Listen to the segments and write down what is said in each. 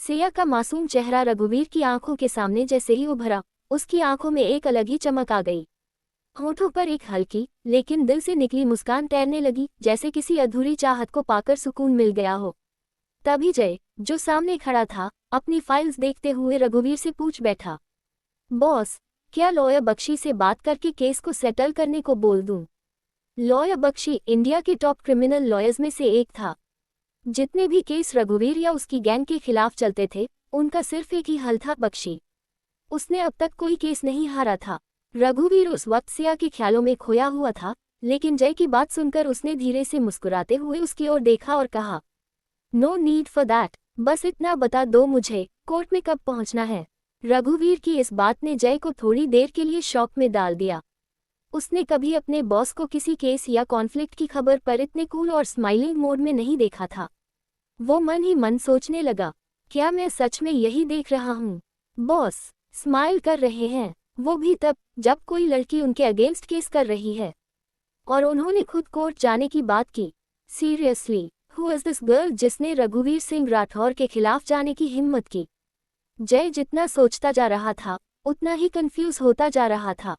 सिया का मासूम चेहरा रघुवीर की आंखों के सामने जैसे ही उभरा, उसकी आंखों में एक अलग ही चमक आ गई। होठों पर एक हल्की लेकिन दिल से निकली मुस्कान तैरने लगी, जैसे किसी अधूरी चाहत को पाकर सुकून मिल गया हो। तभी जय, जो सामने खड़ा था, अपनी फाइल्स देखते हुए रघुवीर से पूछ बैठा, बॉस, क्या लॉयर बख्शी से बात करके केस को सेटल करने को बोल दूं? लॉयर बख्शी इंडिया के टॉप क्रिमिनल लॉयर्स में से एक था। जितने भी केस रघुवीर या उसकी गैंग के खिलाफ चलते थे, उनका सिर्फ एक ही हल था, बख्शी। उसने अब तक कोई केस नहीं हारा था। रघुवीर उस वक्त सिया के ख्यालों में खोया हुआ था, लेकिन जय की बात सुनकर उसने धीरे से मुस्कुराते हुए उसकी ओर देखा और कहा, नो नीड फॉर दैट, बस इतना बता दो मुझे, कोर्ट में कब पहुंचना है? रघुवीर की इस बात ने जय को थोड़ी देर के लिए शॉक में डाल दिया। उसने कभी अपने बॉस को किसी केस या कॉन्फ्लिक्ट की खबर पर इतने कूल और स्माइलिंग मोड में नहीं देखा था। वो मन ही मन सोचने लगा, क्या मैं सच में यही देख रहा हूँ? बॉस स्माइल कर रहे हैं, वो भी तब जब कोई लड़की उनके अगेंस्ट केस कर रही है। और उन्होंने खुद कोर्ट जाने की बात की। Seriously, who is this girl जिसने रघुवीर सिंह राठौर के खिलाफ जाने की हिम्मत की? जय जितना सोचता जा रहा था, उतना ही कंफ्यूज होता जा रहा था।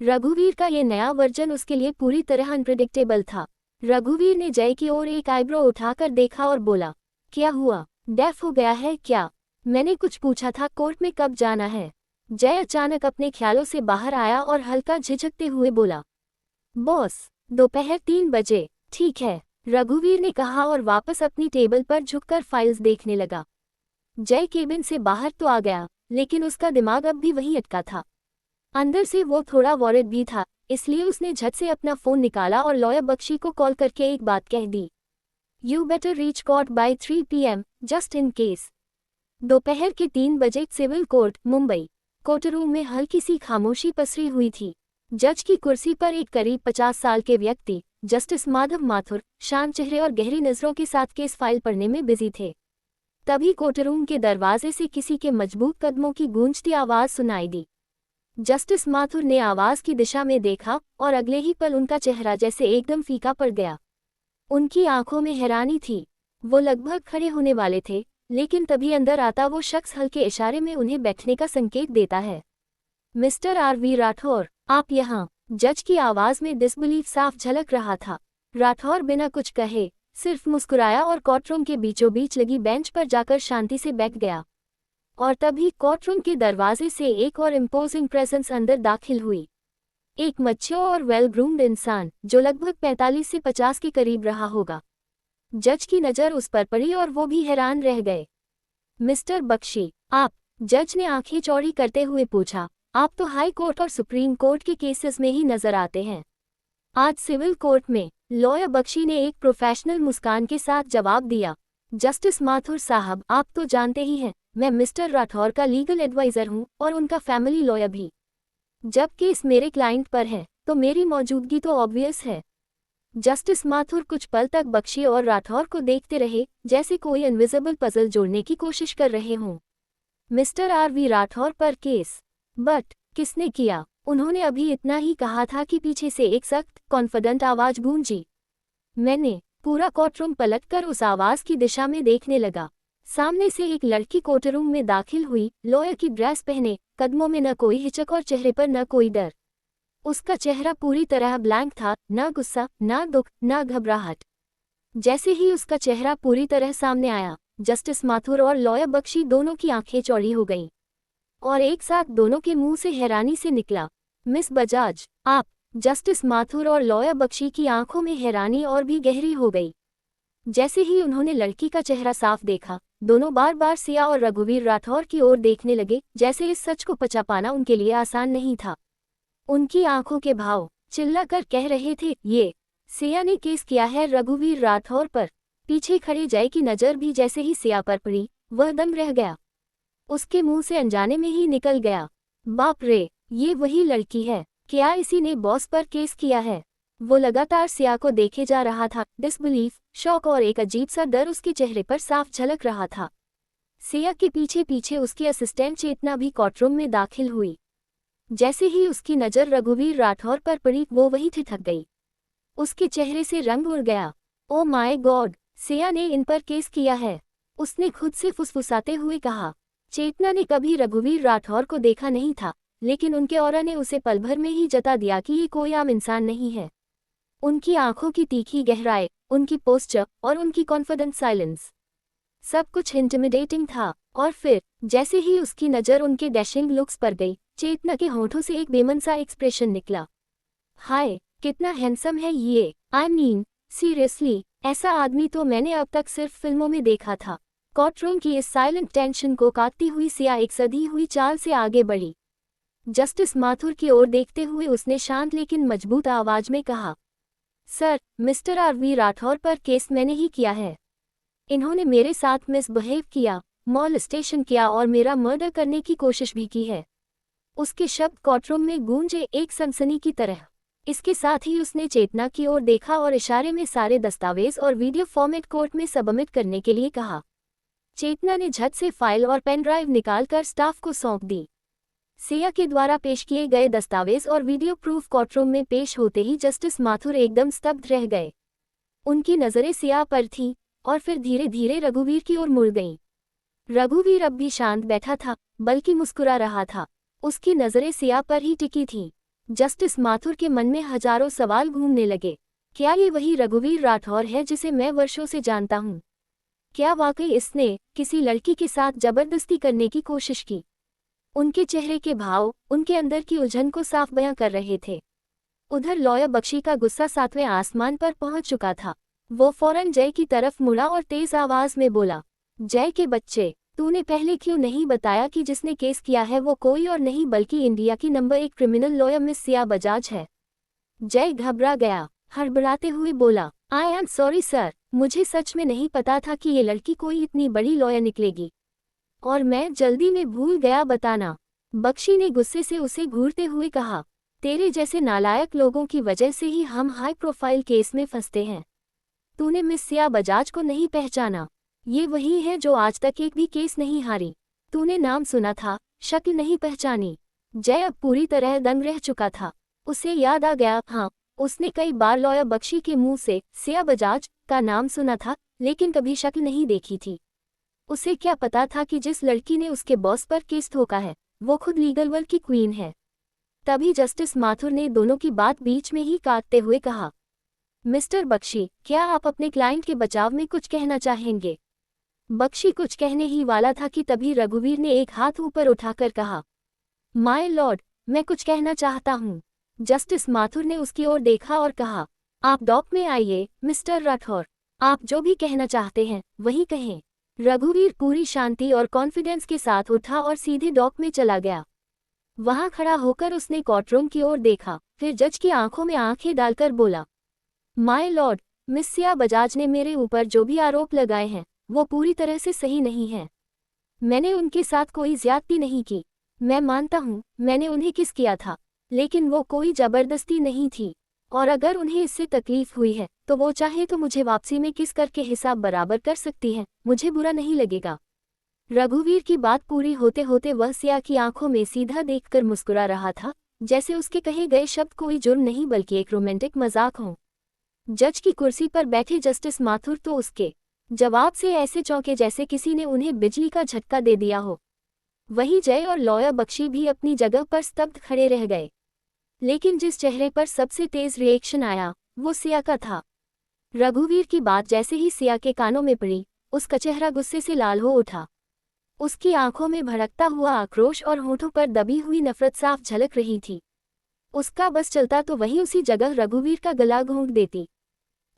रघुवीर का ये नया वर्जन उसके लिए पूरी तरह अनप्रेडिक्टेबल था। रघुवीर ने जय की ओर एक आईब्रो उठाकर देखा और बोला, क्या हुआ, डेफ हो गया है क्या? मैंने कुछ पूछा था, कोर्ट में कब जाना है? जय अचानक अपने ख्यालों से बाहर आया और हल्का झिझकते हुए बोला, बॉस, दोपहर 3 बजे। ठीक है, रघुवीर ने कहा और वापस अपनी टेबल पर झुककर फाइल्स देखने लगा। जय केबिन से बाहर तो आ गया, लेकिन उसका दिमाग अब भी वहीं अटका था। अंदर से वो थोड़ा वॉरिड भी था, इसलिए उसने झट से अपना फोन निकाला और लॉयर बख्शी को कॉल करके एक बात कह दी, you better reach court by 3 PM, just in case. दोपहर के 3 बजे सिविल कोर्ट, मुंबई। कोर्टरूम में हल्की सी खामोशी पसरी हुई थी। जज की कुर्सी पर एक करीब 50 साल के व्यक्ति, जस्टिस माधव माथुर, शांत चेहरे और गहरी नजरों के साथ केस फाइल पढ़ने में बिजी थे। तभी कोर्टरूम के दरवाजे से किसी के मजबूत कदमों की गूंजती आवाज सुनाई दी। जस्टिस माथुर ने आवाज की दिशा में देखा और अगले ही पल उनका चेहरा जैसे एकदम फीका पड़ गया। उनकी आंखों में हैरानी थी। वो लगभग खड़े होने वाले थे, लेकिन तभी अंदर आता वो शख्स हल्के इशारे में उन्हें बैठने का संकेत देता है। मिस्टर RV राठौर, आप यहाँ? जज की आवाज में डिसबिलीफ साफ झलक रहा था। राठौर बिना कुछ कहे सिर्फ मुस्कुराया और कोर्टरूम के बीचों बीच लगी बेंच पर जाकर शांति से बैठ गया। और तभी कोर्टरूम के दरवाजे से एक और इम्पोजिंग प्रेजेंस अंदर दाखिल हुई। एक मच्छो और वेल ग्रूम्ड इंसान, जो लगभग 45 से 50 के करीब रहा होगा। जज की नज़र उस पर पड़ी और वो भी हैरान रह गए। मिस्टर बख्शी, आप? जज ने आंखें चौड़ी करते हुए पूछा, आप तो हाई कोर्ट और सुप्रीम कोर्ट के केसेस में ही नजर आते हैं, आज सिविल कोर्ट में? लॉयर बख्शी ने एक प्रोफेशनल मुस्कान के साथ जवाब दिया, जस्टिस माथुर साहब, आप तो जानते ही हैं, मैं मिस्टर राठौर का लीगल एडवाइज़र हूं और उनका फैमिली लॉयर भी। जब केस मेरे क्लाइंट पर है, तो मेरी मौजूदगी तो ऑब्वियस है। जस्टिस माथुर कुछ पल तक बख्शी और राठौर को देखते रहे, जैसे कोई इनविजिबल पजल जोड़ने की कोशिश कर रहे हों। मिस्टर RV राठौर पर केस? बट किसने किया? उन्होंने अभी इतना ही कहा था कि पीछे से एक सख्त, कॉन्फिडेंट आवाज गूंजी। मैंने। पूरा कोर्टरूम पलटकर उस आवाज की दिशा में देखने लगा। सामने से एक लड़की कोर्टरूम में दाखिल हुई, लॉयर की ड्रेस पहने, कदमों में न कोई हिचक और चेहरे पर न कोई डर। उसका चेहरा पूरी तरह ब्लैंक था, न गुस्सा, न दुख, न घबराहट। जैसे ही उसका चेहरा पूरी तरह सामने आया, जस्टिस माथुर और लॉयर बख्शी दोनों की आंखें चौड़ी हो गईं। और एक साथ दोनों के मुंह से हैरानी से निकला, मिस बजाज, आप? जस्टिस माथुर और लॉयर बख्शी की आंखों में हैरानी और भी गहरी हो गई। जैसे ही उन्होंने लड़की का चेहरा साफ देखा, दोनों बार बार सिया और रघुवीर राठौर की ओर देखने लगे, जैसे इस सच को पचा पाना उनके लिए आसान नहीं था। उनकी आंखों के भाव चिल्लाकर कह रहे थे, ये सिया ने केस किया है रघुवीर राठौर पर। पीछे खड़े जय की नज़र भी जैसे ही सिया पर पड़ी, वह दम रह गया। उसके मुंह से अनजाने में ही निकल गया, बाप रे, ये वही लड़की है, क्या इसी ने बॉस पर केस किया है? वो लगातार सिया को देखे जा रहा था, डिसबिलीफ, शॉक और एक अजीब सा डर उसके चेहरे पर साफ झलक रहा था। सिया के पीछे पीछे उसकी असिस्टेंट चेतना भी कोर्टरूम में दाखिल हुई। जैसे ही उसकी नज़र रघुवीर राठौर पर पड़ी, वो वहीं ठिठक गई। उसके चेहरे से रंग उड़ गया। ओ माय गॉड, सिया ने इन पर केस किया है। उसने खुद से फुसफुसाते हुए कहा। चेतना ने कभी रघुवीर राठौर को देखा नहीं था, लेकिन उनके ऑरा ने उसे पल भर में ही जता दिया कि ये कोई आम इंसान नहीं है। उनकी आंखों की तीखी गहराई, उनकी पोस्चर और उनकी कॉन्फिडेंट साइलेंस, सब कुछ इंटिमिडेटिंग था। और फिर जैसे ही उसकी नज़र उनके डैशिंग लुक्स पर गई, चेतना के होठों से एक बेमन सा एक्सप्रेशन निकला। हाय, कितना हैंडसम है ये। आई मीन सीरियसली, ऐसा आदमी तो मैंने अब तक सिर्फ फिल्मों में देखा था। कोर्टरूम की इस साइलेंट टेंशन को काटती हुई सिया एक सधी हुई चाल से आगे बढ़ी। जस्टिस माथुर की ओर देखते हुए उसने शांत लेकिन मजबूत आवाज में कहा, सर, मिस्टर आरवी राठौर पर केस मैंने ही किया है। इन्होंने मेरे साथ मिसबिहेव किया, मॉलेस्टेशन किया और मेरा मर्डर करने की कोशिश भी की है। उसके शब्द कोर्टरूम में गूंजे एक सनसनी की तरह। इसके साथ ही उसने चेतना की ओर देखा और इशारे में सारे दस्तावेज और वीडियो फॉर्मेट कोर्ट में सबमिट करने के लिए कहा। चेतना ने झट से फाइल और पेन ड्राइव निकालकर स्टाफ को सौंप दी। सिया के द्वारा पेश किए गए दस्तावेज और वीडियो प्रूफ कोर्टरूम में पेश होते ही जस्टिस माथुर एकदम स्तब्ध रह गए। उनकी नज़रें सिया पर थीं और फिर धीरे धीरे रघुवीर की ओर मुड़ गईं। रघुवीर अब भी शांत बैठा था, बल्कि मुस्कुरा रहा था। उसकी नज़रें सिया पर ही टिकी थीं। जस्टिस माथुर के मन में हजारों सवाल घूमने लगे। क्या ये वही रघुवीर राठौर है जिसे मैं वर्षों से जानता हूँ? क्या वाकई इसने किसी लड़की के साथ जबरदस्ती करने की कोशिश की? उनके चेहरे के भाव उनके अंदर की उलझन को साफ बयां कर रहे थे। उधर लॉयर बख्शी का गुस्सा सातवें आसमान पर पहुंच चुका था। वो फौरन जय की तरफ मुड़ा और तेज आवाज में बोला, जय के बच्चे, तूने पहले क्यों नहीं बताया कि जिसने केस किया है वो कोई और नहीं बल्कि इंडिया की number 1 criminal lawyer miss Siya Bajaj है। जय घबरा गया, हड़बड़ाते हुए बोला, आई एम सॉरी सर, मुझे सच में नहीं पता था कि ये लड़की कोई इतनी बड़ी लॉयर निकलेगी, और मैं जल्दी में भूल गया बताना। बख्शी ने गुस्से से उसे घूरते हुए कहा, तेरे जैसे नालायक लोगों की वजह से ही हम हाई प्रोफाइल केस में फंसते हैं। तूने मिस सिया बजाज को नहीं पहचाना। ये वही है जो आज तक एक भी केस नहीं हारी। तूने नाम सुना था, शक्ल नहीं पहचानी। जय अब पूरी तरह दंग रह चुका था। उसे याद आ गया, हाँ, उसने कई बार लॉयर बख्शी के मुंह से सिया बजाज का नाम सुना था, लेकिन कभी शक्ल नहीं देखी थी। उसे क्या पता था कि जिस लड़की ने उसके बॉस पर केस ठोका है, वो खुद लीगल वर्ल्ड की क्वीन है। तभी जस्टिस माथुर ने दोनों की बात बीच में ही काटते हुए कहा, मिस्टर बख्शी, क्या आप अपने क्लाइंट के बचाव में कुछ कहना चाहेंगे? बख्शी कुछ कहने ही वाला था कि तभी रघुवीर ने एक हाथ ऊपर उठाकर कहा, माय लॉर्ड, मैं कुछ कहना चाहता हूँ। जस्टिस माथुर ने उसकी ओर देखा और कहा, आप डॉक में आइए मिस्टर राठौर, आप जो भी कहना चाहते हैं वही कहें। रघुवीर पूरी शांति और कॉन्फिडेंस के साथ उठा और सीधे डॉक में चला गया। वहां खड़ा होकर उसने कोर्टरूम की ओर देखा, फिर जज की आंखों में आंखें डालकर बोला, my Lord, miss Siya Bajaj ने मेरे ऊपर जो भी आरोप लगाए हैं वो पूरी तरह से सही नहीं है। मैंने उनके साथ कोई ज्यादती नहीं की। मैं मानता हूँ मैंने उन्हें किस किया था, लेकिन वो कोई जबरदस्ती नहीं थी, और अगर उन्हें इससे तकलीफ हुई है तो वो चाहे तो मुझे वापसी में किस करके हिसाब बराबर कर सकती है, मुझे बुरा नहीं लगेगा। रघुवीर की बात पूरी होते होते वह सिया की आंखों में सीधा देखकर मुस्कुरा रहा था, जैसे उसके कहे गए शब्द कोई जुर्म नहीं बल्कि एक रोमांटिक मजाक हो। जज की कुर्सी पर बैठे जस्टिस माथुर तो उसके जवाब से ऐसे चौंके जैसे किसी ने उन्हें बिजली का झटका दे दिया हो। वहीं जय और लॉयर बख्शी भी अपनी जगह पर स्तब्ध खड़े रह गए। लेकिन जिस चेहरे पर सबसे तेज रिएक्शन आया वो सिया का था। रघुवीर की बात जैसे ही सिया के कानों में पड़ी, उसका चेहरा गुस्से से लाल हो उठा। उसकी आंखों में भड़कता हुआ आक्रोश और होठों पर दबी हुई नफरत साफ झलक रही थी। उसका बस चलता तो वहीं उसी जगह रघुवीर का गला घोंट देती।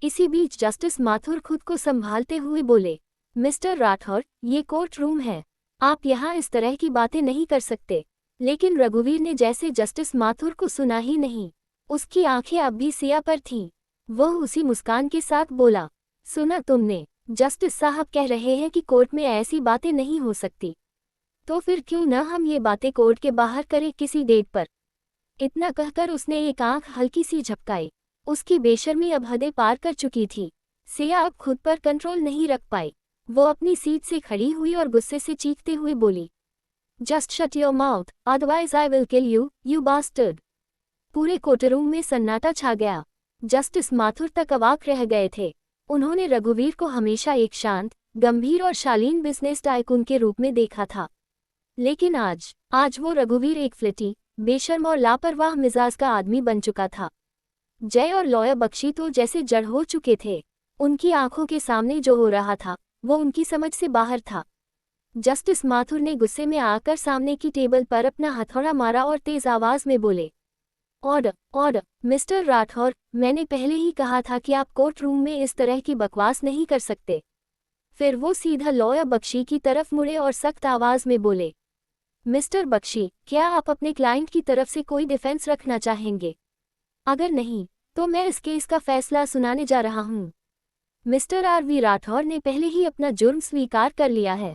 इसी बीच जस्टिस माथुर खुद को संभालते हुए बोले, मिस्टर राठौर, ये कोर्ट रूम है, आप यहाँ इस तरह की बातें नहीं कर सकते। लेकिन रघुवीर ने जैसे जस्टिस माथुर को सुना ही नहीं। उसकी आंखें अब भी सिया पर थीं। वह उसी मुस्कान के साथ बोला, सुना तुमने, जस्टिस साहब कह रहे हैं कि कोर्ट में ऐसी बातें नहीं हो सकती, तो फिर क्यों न हम ये बातें कोर्ट के बाहर करें किसी डेट पर। इतना कहकर उसने एक आंख हल्की सी झपकाई। उसकी बेशर्मी अब हदें पार कर चुकी थी। सिया अब खुद पर कंट्रोल नहीं रख पाई। वो अपनी सीट से खड़ी हुई और गुस्से से चीखते हुए बोली, just shut your mouth, otherwise I will kill you, you bastard. पूरे कोर्टरूम में सन्नाटा छा गया। जस्टिस माथुर तक अवाक रह गए थे। उन्होंने रघुवीर को हमेशा एक शांत, गंभीर और शालीन बिजनेस टाइकून के रूप में देखा था। लेकिन आज वो रघुवीर एक फ्लिटी, बेशर्म और लापरवाह मिजाज का आदमी बन चुका था। जय और लॉयर बख्शी तो जैसे जड़ हो चुके थे। उनकी आंखों के सामने जो हो रहा था वो उनकी समझ से बाहर था। जस्टिस माथुर ने गुस्से में आकर सामने की टेबल पर अपना हथौड़ा मारा और तेज आवाज में बोले, ऑर्डर ऑर्डर मिस्टर राठौर, मैंने पहले ही कहा था कि आप कोर्ट रूम में इस तरह की बकवास नहीं कर सकते। फिर वो सीधा लॉयर बख्शी की तरफ मुड़े और सख्त आवाज में बोले, मिस्टर बख्शी, क्या आप अपने क्लाइंट की तरफ से कोई डिफेंस रखना चाहेंगे? अगर नहीं तो मैं इस केस का फैसला सुनाने जा रहा हूं। Mister RV. राठौर ने पहले ही अपना जुर्म स्वीकार कर लिया है।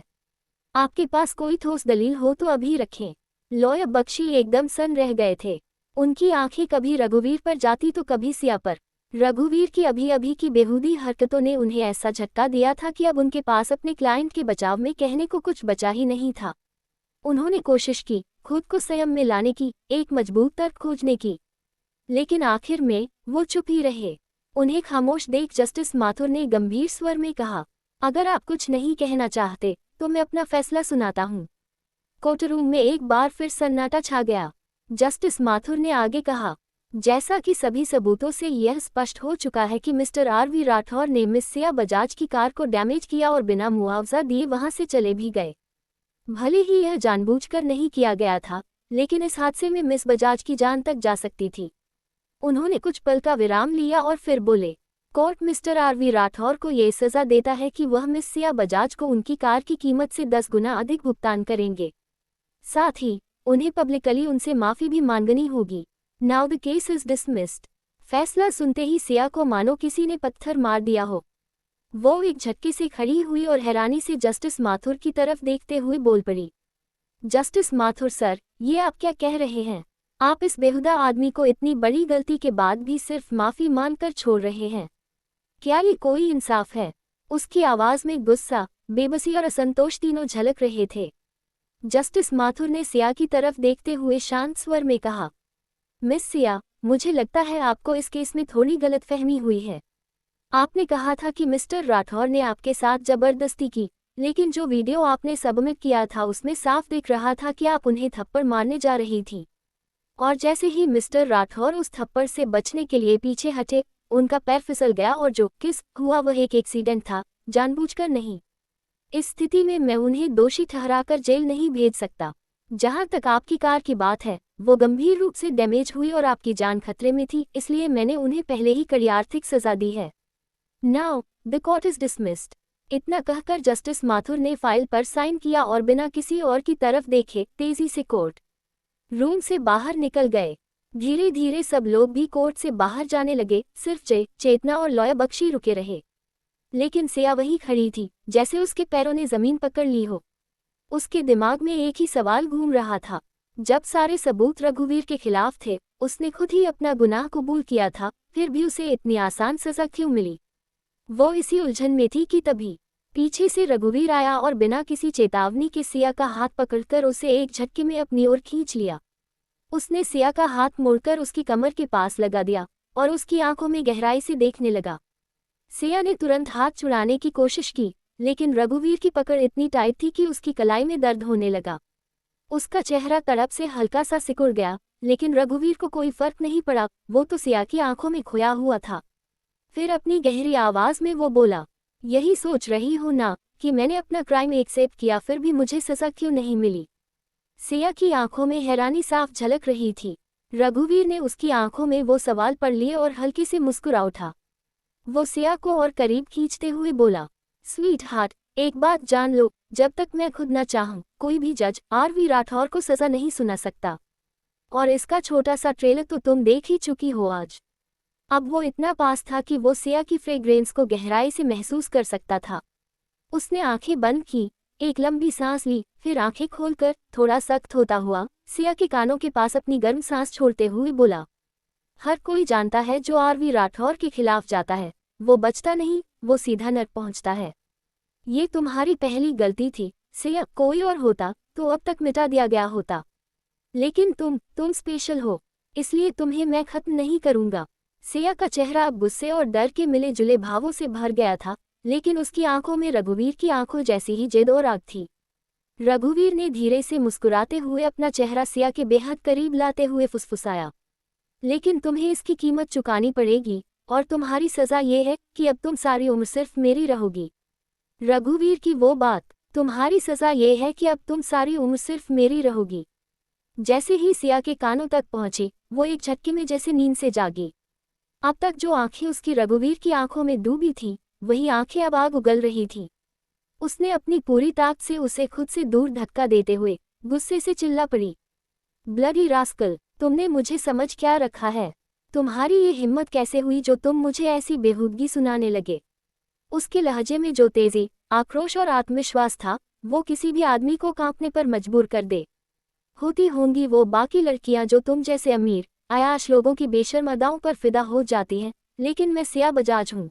आपके पास कोई ठोस दलील हो तो अभी रखें। लॉयर बख्शी एकदम सन्न रह गए थे। उनकी आंखें कभी रघुवीर पर जाती तो कभी सिया पर। रघुवीर की अभी अभी की बेहूदी हरकतों ने उन्हें ऐसा झटका दिया था कि अब उनके पास अपने क्लाइंट के बचाव में कहने को कुछ बचा ही नहीं था। उन्होंने कोशिश की खुद को संयम में लाने की, एक मजबूत तर्क खोजने की, लेकिन आखिर में वो चुप ही रहे। उन्हें खामोश देख जस्टिस माथुर ने गंभीर स्वर में कहा, अगर आप कुछ नहीं कहना चाहते तो मैं अपना फैसला सुनाता हूँ। कोर्ट रूम में एक बार फिर सन्नाटा छा गया। जस्टिस माथुर ने आगे कहा, जैसा कि सभी सबूतों से यह स्पष्ट हो चुका है कि मिस्टर आर.वी. राठौर ने मिस सिया बजाज की कार को डैमेज किया और बिना मुआवजा दिए वहां से चले भी गए। भले ही यह जानबूझकर नहीं किया गया था, लेकिन इस हादसे में मिस बजाज की जान तक जा सकती थी। उन्होंने कुछ पल का विराम लिया और फिर बोले, कोर्ट मिस्टर आर.वी. राठौर को ये सजा देता है कि वह मिस सिया बजाज को उनकी कार की कीमत से 10 गुना अधिक भुगतान करेंगे। साथ ही उन्हें पब्लिकली उनसे माफी भी मांगनी होगी। Now the case is dismissed. फैसला सुनते ही सिया को मानो किसी ने पत्थर मार दिया हो। वो एक झटके से खड़ी हुई और हैरानी से जस्टिस माथुर की तरफ देखते हुए बोल पड़ी, जस्टिस माथुर सर, ये आप क्या कह रहे हैं? आप इस बेहुदा आदमी को इतनी बड़ी गलती के बाद भी सिर्फ माफी मांगकर छोड़ रहे हैं। क्या ये कोई इंसाफ है? उसकी आवाज में गुस्सा, बेबसी और असंतोष तीनों झलक रहे थे। जस्टिस माथुर ने सिया की तरफ देखते हुए शांत स्वर में कहा, मिस सिया, मुझे लगता है आपको इस केस में थोड़ी गलतफहमी हुई है। आपने कहा था कि मिस्टर राठौर ने आपके साथ जबरदस्ती की, लेकिन जो वीडियो आपने सबमिट किया था उसमें साफ दिख रहा था कि आप उन्हें थप्पड़ मारने जा रही थी। और जैसे ही मिस्टर राठौर उस थप्पड़ से बचने के लिए पीछे हटे, उनका पैर फिसल गया और जो किस हुआ वह एक एक्सीडेंट था, जानबूझकर नहीं। इस स्थिति में मैं उन्हें दोषी ठहराकर जेल नहीं भेज सकता। जहां तक आपकी कार की बात है, वो गंभीर रूप से डैमेज हुई और आपकी जान खतरे में थी, इसलिए मैंने उन्हें पहले ही कड़ी आर्थिक सजा दी है। Now the court is dismissed. इतना कहकर जस्टिस माथुर ने फाइल पर साइन किया और बिना किसी और की तरफ देखे तेजी से कोर्ट रूम से बाहर निकल गए। धीरे धीरे सब लोग भी कोर्ट से बाहर जाने लगे, सिर्फ चेतना और लॉयर बख्शी रुके रहे। लेकिन सिया वहीं खड़ी थी, जैसे उसके पैरों ने जमीन पकड़ ली हो। उसके दिमाग में एक ही सवाल घूम रहा था। जब सारे सबूत रघुवीर के खिलाफ थे, उसने खुद ही अपना गुनाह कबूल किया था, फिर भी उसे इतनी आसान सजा क्यों मिली? वो इसी उलझन में थी कि तभी पीछे से रघुवीर आया और बिना किसी चेतावनी के सिया का हाथ पकड़कर उसे एक झटके में अपनी ओर खींच लिया। उसने सिया का हाथ मोड़कर उसकी कमर के पास लगा दिया और उसकी आंखों में गहराई से देखने लगा। सिया ने तुरंत हाथ छुड़ाने की कोशिश की, लेकिन रघुवीर की पकड़ इतनी टाइट थी कि उसकी कलाई में दर्द होने लगा। उसका चेहरा तड़प से हल्का सा सिकुड़ गया, लेकिन रघुवीर को कोई फर्क नहीं पड़ा, वो तो सिया की आंखों में खोया हुआ था। फिर अपनी गहरी आवाज में वो बोला, यही सोच रही हो ना कि मैंने अपना क्राइम एक्सेप्ट किया, फिर भी मुझे सजा क्यों नहीं मिली? सिया की आंखों में हैरानी साफ झलक रही थी। रघुवीर ने उसकी आंखों में वो सवाल पढ़ लिए और हल्के से मुस्कुरा उठा। वो सिया को और करीब खींचते हुए बोला, स्वीट हार्ट, एक बात जान लो, जब तक मैं खुद न चाहूं, कोई भी जज आर.वी. राठौर को सजा नहीं सुना सकता। और इसका छोटा सा ट्रेलर तो तुम देख ही चुकी हो आज। अब वो इतना पास था कि वो सिया की फ्रेग्रेंस को गहराई से महसूस कर सकता था। उसने आंखें बंद की, एक लंबी सांस ली, फिर आंखें खोलकर थोड़ा सख्त होता हुआ सिया के कानों के पास अपनी गर्म सांस छोड़ते हुए बोला, हर कोई जानता है जो आर.वी. राठौर के खिलाफ जाता है वो बचता नहीं, वो सीधा नर्क पहुंचता है। ये तुम्हारी पहली गलती थी सिया, कोई और होता तो अब तक मिटा दिया गया होता। लेकिन तुम स्पेशल हो, इसलिए तुम्हें मैं खत्म नहीं करूंगा। सिया का चेहरा अब गुस्से और डर के मिले जुले भावों से भर गया था, लेकिन उसकी आंखों में रघुवीर की आंखों जैसी ही जिद और आग थी। रघुवीर ने धीरे से मुस्कुराते हुए अपना चेहरा सिया के बेहद करीब लाते हुए फुसफुसाया, लेकिन तुम्हें इसकी कीमत चुकानी पड़ेगी, और तुम्हारी सज़ा ये है कि अब तुम सारी उम्र सिर्फ मेरी रहोगी। रघुवीर की वो बात, तुम्हारी सज़ा ये है कि अब तुम सारी उम्र सिर्फ मेरी रहोगी, जैसे ही सिया के कानों तक पहुंची, वो एक झटके में जैसे नींद से जागी। अब तक जो आंखें उसकी रघुवीर की आंखों में डूबी थीं, वही आंखें अब आग उगल रही थीं। उसने अपनी पूरी ताकत से उसे खुद से दूर धक्का देते हुए गुस्से से चिल्ला पड़ी, ब्लडी रास्कल, तुमने मुझे समझ क्या रखा है? तुम्हारी ये हिम्मत कैसे हुई जो तुम मुझे ऐसी बेहूदगी सुनाने लगे? उसके लहजे में जो तेजी, आक्रोश और आत्मविश्वास था, वो किसी भी आदमी को कांपने पर मजबूर कर दे। होती होंगी वो बाकी लड़कियां जो तुम जैसे अमीर अयाश लोगों की बेशर्म अदाओं पर फिदा हो जाती हैं, लेकिन मैं सिया बजाज हूँ।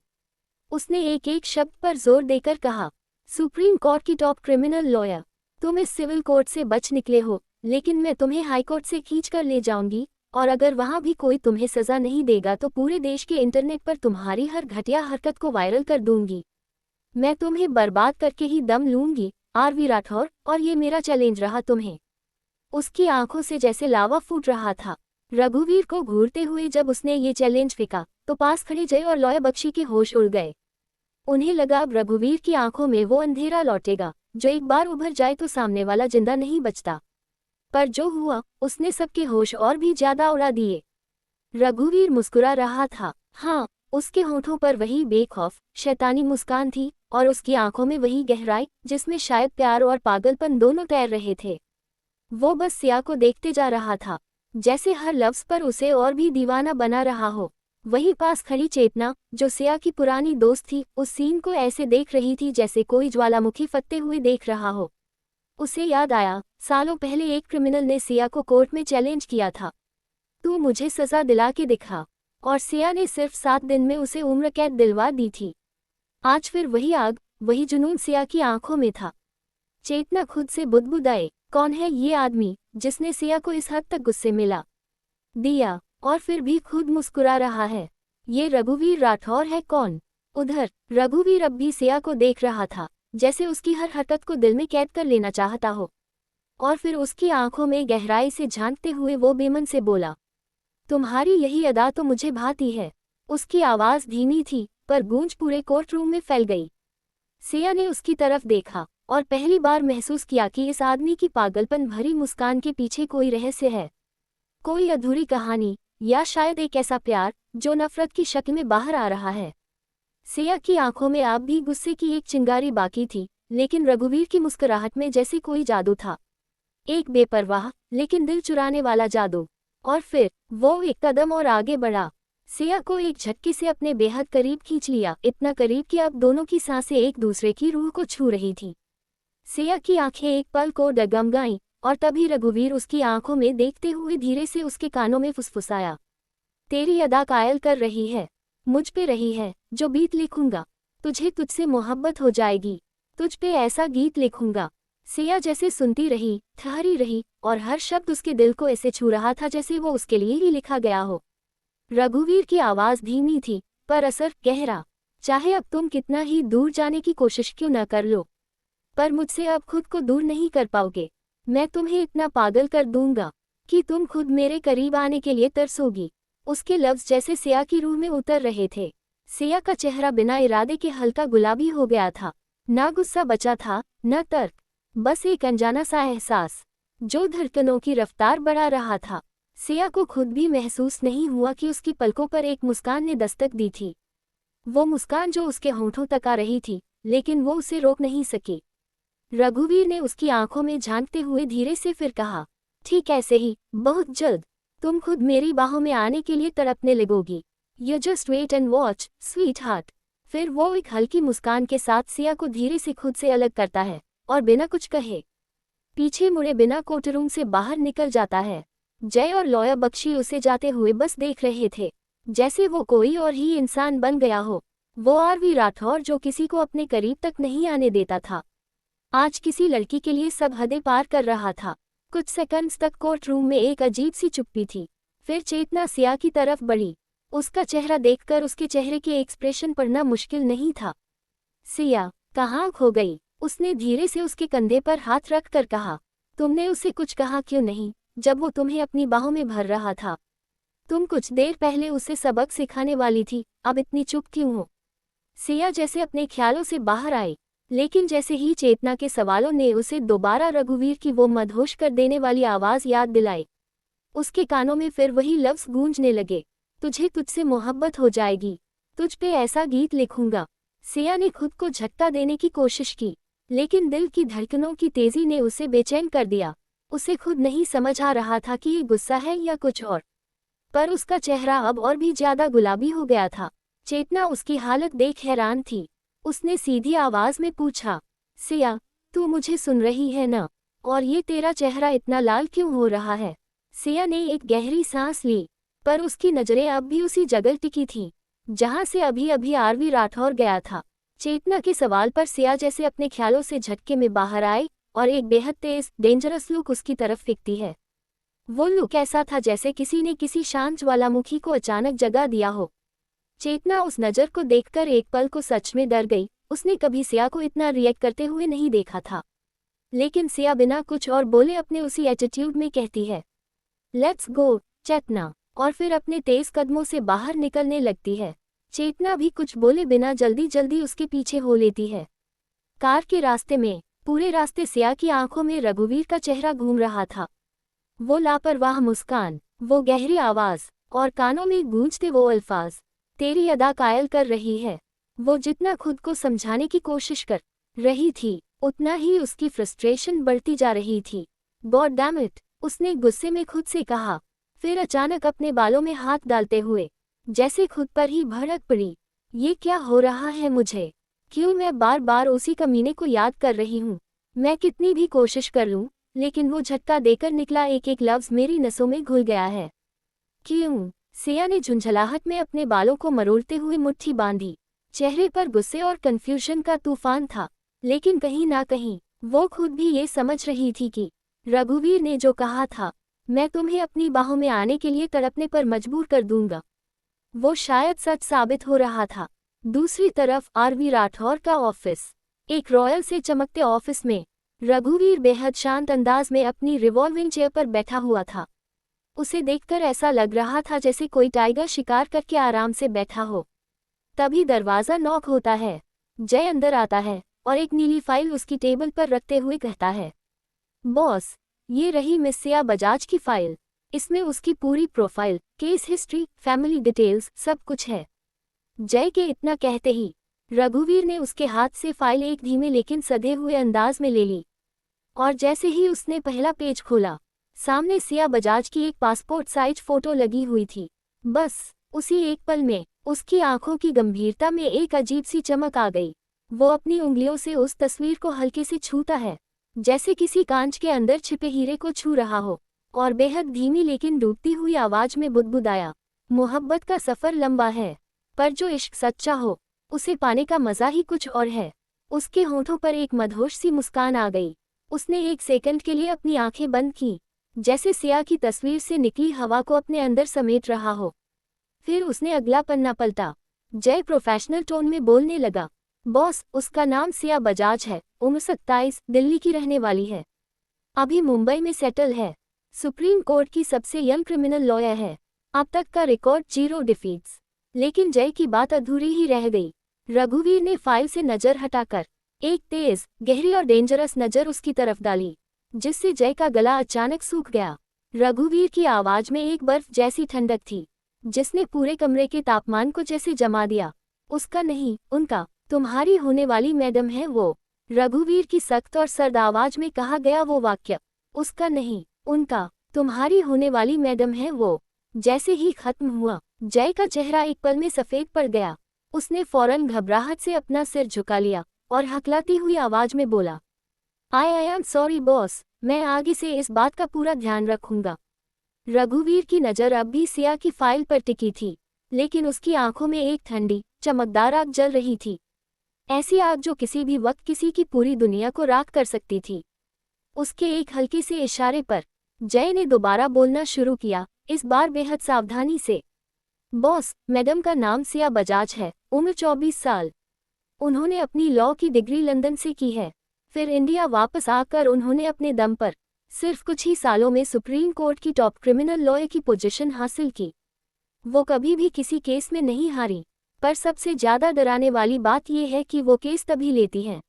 उसने एक एक शब्द पर जोर देकर कहा, सुप्रीम कोर्ट की टॉप क्रिमिनल लॉयर, तुम इस सिविल कोर्ट से बच निकले हो, लेकिन मैं तुम्हें हाई कोर्ट से खींच कर ले जाऊंगी, और अगर वहां भी कोई तुम्हें सजा नहीं देगा तो पूरे देश के इंटरनेट पर तुम्हारी हर घटिया हरकत को वायरल कर दूंगी। मैं तुम्हें बर्बाद करके ही दम लूंगी, आरवी राठौर, और ये मेरा चैलेंज रहा तुम्हें। उसकी आंखों से जैसे लावा फूट रहा था। रघुवीर को घूरते हुए जब उसने ये चैलेंज फेंका, तो पास खड़े जय और लॉय बख्शी के होश उड़ गए। उन्हें लगा अब रघुवीर की आंखों में वो अंधेरा लौटेगा, जो एक बार उभर जाए तो सामने वाला जिंदा नहीं बचता। पर जो हुआ, उसने सबके होश और भी ज्यादा उड़ा दिए। रघुवीर मुस्कुरा रहा था। हाँ, उसके होठों पर वही बेखौफ शैतानी मुस्कान थी, और उसकी आंखों में वही गहराई जिसमें शायद प्यार और पागलपन दोनों तैर रहे थे। वो बस सिया को देखते जा रहा था, जैसे हर लफ्ज पर उसे और भी दीवाना बना रहा हो। वहीं पास खड़ी चेतना, जो सिया की पुरानी दोस्त थी, उस सीन को ऐसे देख रही थी जैसे कोई ज्वालामुखी फटते हुए देख रहा हो। उसे याद आया, सालों पहले एक क्रिमिनल ने सिया को कोर्ट में चैलेंज किया था, तू मुझे सजा दिला के दिखा, और सिया ने सिर्फ 7 दिन में उसे उम्र कैद दिलवा दी थी। आज फिर वही आग, वही जुनून सिया की आंखों में था। चेतना खुद से बुदबुदाए, कौन है ये आदमी जिसने सिया को इस हद तक गुस्से में ला दिया, और फिर भी खुद मुस्कुरा रहा है? ये रघुवीर राठौर है कौन? उधर रघुवीर अब भी सिया को देख रहा था, जैसे उसकी हर हरकत को दिल में कैद कर लेना चाहता हो। और फिर उसकी आंखों में गहराई से झांकते हुए वो बेमन से बोला, तुम्हारी यही अदा तो मुझे भाती है। उसकी आवाज़ धीमी थी, पर गूंज पूरे कोर्ट रूम में फैल गई। सिया ने उसकी तरफ देखा, और पहली बार महसूस किया कि इस आदमी की पागलपन भरी मुस्कान के पीछे कोई रहस्य है, कोई अधूरी कहानी, या शायद एक ऐसा प्यार जो नफरत की शक्ल में बाहर आ रहा है। सिया की आंखों में अब भी गुस्से की एक चिंगारी बाकी थी, लेकिन रघुवीर की मुस्कुराहट में जैसे कोई जादू था, एक बेपरवाह लेकिन दिल चुराने वाला जादू। और फिर वो एक कदम और आगे बढ़ा, सिया को एक झटके से अपने बेहद करीब खींच लिया, इतना करीब कि अब दोनों की सांसें एक दूसरे की रूह को छू रही थी। सिया की आंखें एक पल को डगमगाईं, और तभी रघुवीर उसकी आंखों में देखते हुए धीरे से उसके कानों में फुसफुसाया, तेरी अदा कायल कर रही है, मुझ पे रही है, जो बीत लिखूंगा, तुझसे मोहब्बत हो जाएगी, तुझ पे ऐसा गीत लिखूंगा। सिया जैसे सुनती रही, ठहरी रही, और हर शब्द उसके दिल को ऐसे छू रहा था जैसे वो उसके लिए ही लिखा गया हो। रघुवीर की आवाज़ धीमी थी, पर असर गहरा, चाहे अब तुम कितना ही दूर जाने की कोशिश क्यों न कर लो, पर मुझसे अब खुद को दूर नहीं कर पाओगे। मैं तुम्हें इतना पागल कर दूंगा कि तुम खुद मेरे करीब आने के लिए तरसोगी। उसके लफ्ज जैसे सिया की रूह में उतर रहे थे। सिया का चेहरा बिना इरादे के हल्का गुलाबी हो गया था, ना गुस्सा बचा था, न तर्क, बस एक अनजाना सा एहसास, जो धड़कनों की रफ्तार बढ़ा रहा था। सिया को खुद भी महसूस नहीं हुआ कि उसकी पलकों पर एक मुस्कान ने दस्तक दी थी, वो मुस्कान जो उसके होंठों तक आ रही थी, लेकिन वो उसे रोक नहीं सकी। रघुवीर ने उसकी आंखों में झांकते हुए धीरे से फिर कहा, ठीक ऐसे ही, बहुत जल्द तुम खुद मेरी बाहों में आने के लिए तड़पने लगोगी। You just wait and watch, sweetheart. फिर वो एक हल्की मुस्कान के साथ सिया को धीरे से खुद से अलग करता है, और बिना कुछ कहे पीछे मुड़े बिना कोर्टरूम से बाहर निकल जाता है। जय और लॉयर बख्शी उसे जाते हुए बस देख रहे थे, जैसे वो कोई और ही इंसान बन गया हो। वो आरवी राठौर जो किसी को अपने करीब तक नहीं आने देता था, आज किसी लड़की के लिए सब हदें पार कर रहा था। कुछ सेकंड्स तक कोर्ट रूम में एक अजीब सी चुप्पी थी। फिर चेतना सिया की तरफ बढ़ी। उसका चेहरा देखकर उसके चेहरे के एक्सप्रेशन पढ़ना मुश्किल नहीं था। सिया, कहाँ खो गई? उसने धीरे से उसके कंधे पर हाथ रख कर कहा। तुमने उसे कुछ कहा क्यों नहीं, जब वो तुम्हें अपनी बाहों में भर रहा था? तुम कुछ देर पहले उसे सबक सिखाने वाली थी, अब इतनी चुप क्यों हो? सिया जैसे अपने ख्यालों से बाहर आई, लेकिन जैसे ही चेतना के सवालों ने उसे दोबारा रघुवीर की वो मदहोश कर देने वाली आवाज़ याद दिलाई, उसके कानों में फिर वही लफ्ज़ गूंजने लगे, तुझे तुझसे मोहब्बत हो जाएगी, तुझ पे ऐसा गीत लिखूंगा। सिया ने खुद को झटका देने की कोशिश की, लेकिन दिल की धड़कनों की तेज़ी ने उसे बेचैन कर दिया। उसे खुद नहीं समझ आ रहा था कि ये गुस्सा है या कुछ और, पर उसका चेहरा अब और भी ज्यादा गुलाबी हो गया था। चेतना उसकी हालत देख हैरान थी। उसने सीधी आवाज में पूछा, सिया, तू मुझे सुन रही है ना? और ये तेरा चेहरा इतना लाल क्यों हो रहा है? सिया ने एक गहरी सांस ली, पर उसकी नजरें अब भी उसी जगह टिकी थीं, जहां से अभी अभी आरवी राठौर गया था। चेतना के सवाल पर सिया जैसे अपने ख्यालों से झटके में बाहर आए और एक बेहद तेज, डेंजरस लुक उसकी तरफ फेंकती है। वो लुक ऐसा था जैसे किसी ने किसी शांत ज्वालामुखी को अचानक जगा दिया हो। चेतना उस नज़र को देखकर एक पल को सच में डर गई। उसने कभी सिया को इतना रिएक्ट करते हुए नहीं देखा था। लेकिन सिया बिना कुछ और बोले अपने उसी एटीट्यूड में कहती है, लेट्स गो चेतना, और फिर अपने तेज कदमों से बाहर निकलने लगती है। चेतना भी कुछ बोले बिना जल्दी जल्दी उसके पीछे हो लेती है। कार के रास्ते में पूरे रास्ते सिया की आंखों में रघुवीर का चेहरा घूम रहा था। वो लापरवाह मुस्कान, वो गहरी आवाज, और कानों में गूंजते वो अल्फाज, तेरी अदा कायल कर रही है। वो जितना खुद को समझाने की कोशिश कर रही थी, उतना ही उसकी फ्रस्ट्रेशन बढ़ती जा रही थी। गॉड डैम इट, उसने गुस्से में खुद से कहा, फिर अचानक अपने बालों में हाथ डालते हुए जैसे खुद पर ही भड़क पड़ी। ये क्या हो रहा है मुझे? क्यों मैं बार बार उसी कमीने को याद कर रही हूँ? मैं कितनी भी कोशिश कर लूँ, लेकिन वो झटका देकर निकला एक एक लफ्ज़ मेरी नसों में घुल गया है। क्यों? सिया ने झुंझलाहट में अपने बालों को मरोड़ते हुए मुट्ठी बांधी। चेहरे पर गुस्से और कन्फ्यूजन का तूफान था, लेकिन कहीं ना कहीं वो खुद भी ये समझ रही थी कि रघुवीर ने जो कहा था, मैं तुम्हें अपनी बाहों में आने के लिए तड़पने पर मजबूर कर दूंगा, वो शायद सच साबित हो रहा था। दूसरी तरफ आरवी राठौर का ऑफिस, एक रॉयल से चमकते ऑफिस में रघुवीर बेहद शांत अंदाज में अपनी रिवॉल्विंग चेयर पर बैठा हुआ था। उसे देखकर ऐसा लग रहा था जैसे कोई टाइगर शिकार करके आराम से बैठा हो। तभी दरवाज़ा नॉक होता है। जय अंदर आता है और एक नीली फाइल उसकी टेबल पर रखते हुए कहता है, बॉस, ये रही मिस सिया बजाज की फाइल। इसमें उसकी पूरी profile, case history, family details, सब कुछ है। जय के इतना कहते ही रघुवीर ने उसके हाथ से फाइल एक धीमे लेकिन सधे हुए अंदाज में ले ली, और जैसे ही उसने पहला पेज खोला, सामने सिया बजाज की एक पासपोर्ट साइज फोटो लगी हुई थी। बस उसी एक पल में उसकी आंखों की गंभीरता में एक अजीब सी चमक आ गई। वो अपनी उंगलियों से उस तस्वीर को हल्के से छूता है, जैसे किसी कांच के अंदर छिपे हीरे को छू रहा हो, और बेहद धीमी लेकिन डूबती हुई आवाज में बुदबुदाया, मोहब्बत का सफर लंबा है, पर जो इश्क सच्चा हो, उसे पाने का मजा ही कुछ और है। उसके होठों पर एक मदहोश सी मुस्कान आ गई। उसने एक सेकंड के लिए अपनी आंखें बंद की, जैसे सिया की तस्वीर से निकली हवा को अपने अंदर समेट रहा हो। फिर उसने अगला पन्ना पलटा। जय प्रोफेशनल टोन में बोलने लगा, बॉस, उसका नाम सिया बजाज है, उम्र 27, दिल्ली की रहने वाली है, अभी मुंबई में सेटल है, सुप्रीम कोर्ट की सबसे यंग क्रिमिनल लॉयर है, अब तक का रिकॉर्ड 0 डिफीट्स। लेकिन जय की बात अधूरी ही रह गई। रघुवीर ने फाइल से नजर हटाकर एक तेज, गहरी और डेंजरस नजर उसकी तरफ डाली, जिससे जय का गला अचानक सूख गया। रघुवीर की आवाज में एक बर्फ जैसी ठंडक थी, जिसने पूरे कमरे के तापमान को जैसे जमा दिया। उसका नहीं, उनका, तुम्हारी होने वाली मैडम है वो। रघुवीर की सख्त और सर्द आवाज में कहा गया वो वाक्य। उसका नहीं, उनका, तुम्हारी होने वाली मैडम है वो। जैसे ही खत्म हुआ, जय का चेहरा एक पल में सफेद पड़ गया। उसने फौरन घबराहट से अपना सिर झुका लिया और हकलाती हुई आवाज में बोला, आई एम सॉरी बॉस, मैं आगे से इस बात का पूरा ध्यान रखूंगा। रघुवीर की नज़र अब भी सिया की फाइल पर टिकी थी, लेकिन उसकी आंखों में एक ठंडी, चमकदार आग जल रही थी। ऐसी आग जो किसी भी वक्त किसी की पूरी दुनिया को राख कर सकती थी। उसके एक हल्के से इशारे पर जय ने दोबारा बोलना शुरू किया, इस बार बेहद सावधानी से, बॉस, मैडम का नाम सिया बजाज है, उम्र 24 साल। उन्होंने अपनी लॉ की डिग्री लंदन से की है। फिर इंडिया वापस आकर उन्होंने अपने दम पर सिर्फ कुछ ही सालों में सुप्रीम कोर्ट की टॉप क्रिमिनल लॉयर की पोजीशन हासिल की। वो कभी भी किसी केस में नहीं हारी, पर सबसे ज्यादा डराने वाली बात यह है कि वो केस तभी लेती हैं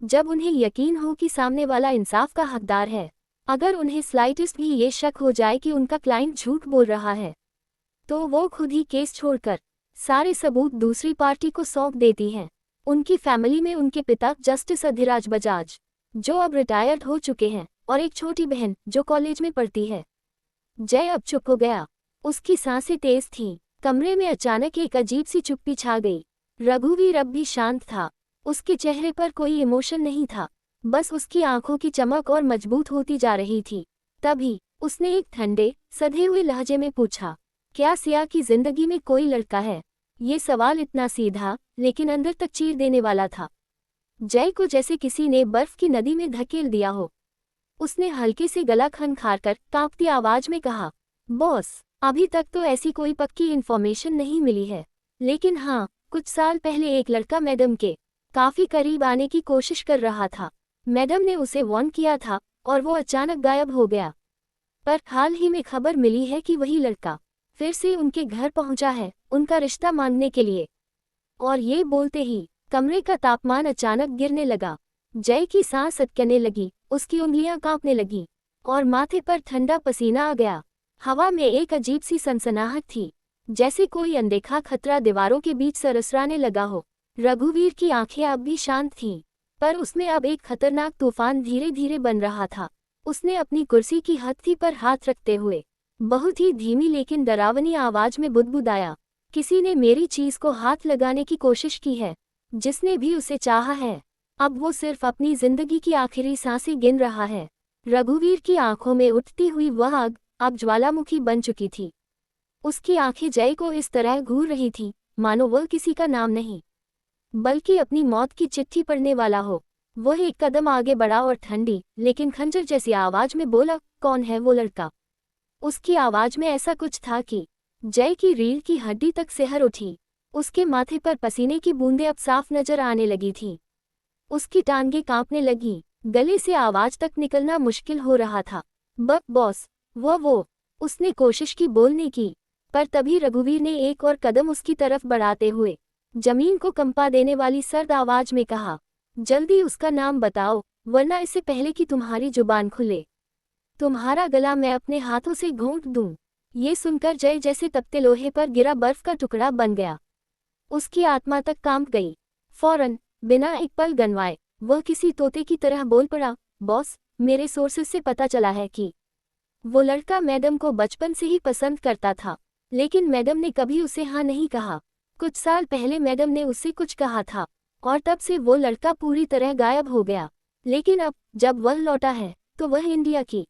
जब उन्हें यकीन हो कि सामने वाला इंसाफ का हकदार है। अगर उन्हें स्लाइटेस्ट भी ये शक हो जाए कि उनका क्लाइंट झूठ बोल रहा है, तो वो खुद ही केस छोड़कर सारे सबूत दूसरी पार्टी को सौंप देती हैं। उनकी फैमिली में उनके पिता जस्टिस अधिराज बजाज, जो अब रिटायर्ड हो चुके हैं, और एक छोटी बहन जो कॉलेज में पढ़ती है। जय अब चुप हो गया। उसकी सांसें तेज थीं। कमरे में अचानक एक अजीब सी चुप्पी छा गई। रघुवीर अब भी शांत था। उसके चेहरे पर कोई इमोशन नहीं था, बस उसकी आंखों की चमक और मजबूत होती जा रही थी। तभी उसने एक ठंडे सधे हुए लहजे में पूछा, क्या सिया की जिंदगी में कोई लड़का है? ये सवाल इतना सीधा लेकिन अंदर तक चीर देने वाला था। जय को जैसे किसी ने बर्फ की नदी में धकेल दिया हो। उसने हल्के से गला खनखारकर कांपती आवाज में कहा, बॉस, अभी तक तो ऐसी कोई पक्की इन्फॉर्मेशन नहीं मिली है, लेकिन हाँ, कुछ साल पहले एक लड़का मैडम के काफी करीब आने की कोशिश कर रहा था। मैडम ने उसे वार्न किया था और वो अचानक गायब हो गया। पर हाल ही में खबर मिली है कि वही लड़का फिर से उनके घर पहुंचा है उनका रिश्ता मांगने के लिए। और ये बोलते ही कमरे का तापमान अचानक गिरने लगा। जय की सांस अटकने लगी, उसकी उंगलियां कांपने लगी और माथे पर ठंडा पसीना आ गया। हवा में एक अजीब सी सनसनाहट थी, जैसे कोई अनदेखा खतरा दीवारों के बीच सरसराने लगा हो। रघुवीर की आंखें अब भी शांत थीं, पर उसमें अब एक खतरनाक तूफान धीरे धीरे बन रहा था। उसने अपनी कुर्सी की हथेली पर हाथ रखते हुए बहुत ही धीमी लेकिन डरावनी आवाज में बुदबुदाया, किसी ने मेरी चीज को हाथ लगाने की कोशिश की है। जिसने भी उसे चाहा है, अब वो सिर्फ अपनी जिंदगी की आखिरी सांसें गिन रहा है। रघुवीर की आंखों में उठती हुई वह आग अब ज्वालामुखी बन चुकी थी। उसकी आंखें जय को इस तरह घूर रही थीं, मानो वह किसी का नाम नहीं, बल्कि अपनी मौत की चिट्ठी पढ़ने वाला हो। वह एक कदम आगे बढ़ा और ठंडी लेकिन खंजर जैसी आवाज में बोला, कौन है वो लड़का? उसकी आवाज में ऐसा कुछ था कि जय की रीढ़ की हड्डी तक सिहर उठी। उसके माथे पर पसीने की बूंदें अब साफ नजर आने लगी थीं। उसकी टांगें कांपने लगीं, गले से आवाज तक निकलना मुश्किल हो रहा था। बॉस, वो। उसने कोशिश की बोलने की, पर तभी रघुवीर ने एक और कदम उसकी तरफ बढ़ाते हुए जमीन को कंपा देने वाली सर्द आवाज में कहा, जल्दी उसका नाम बताओ, वरना इससे पहले कि तुम्हारी जुबान खुले तुम्हारा गला मैं अपने हाथों से घोंट दूं। ये सुनकर जय जैसे तपते लोहे पर गिरा बर्फ का टुकड़ा बन गया। उसकी आत्मा तक कांप गई। फौरन, बिना एक पल गंवाए, वह किसी तोते की तरह बोल पड़ा, बॉस, मेरे सोर्सेस से पता चला है कि वो लड़का मैडम को बचपन से ही पसंद करता था, लेकिन मैडम ने कभी उसे हाँ नहीं कहा। कुछ साल पहले मैडम ने उससे कुछ कहा था और तब से वो लड़का पूरी तरह गायब हो गया। लेकिन अब जब वह लौटा है तो वह इंडिया की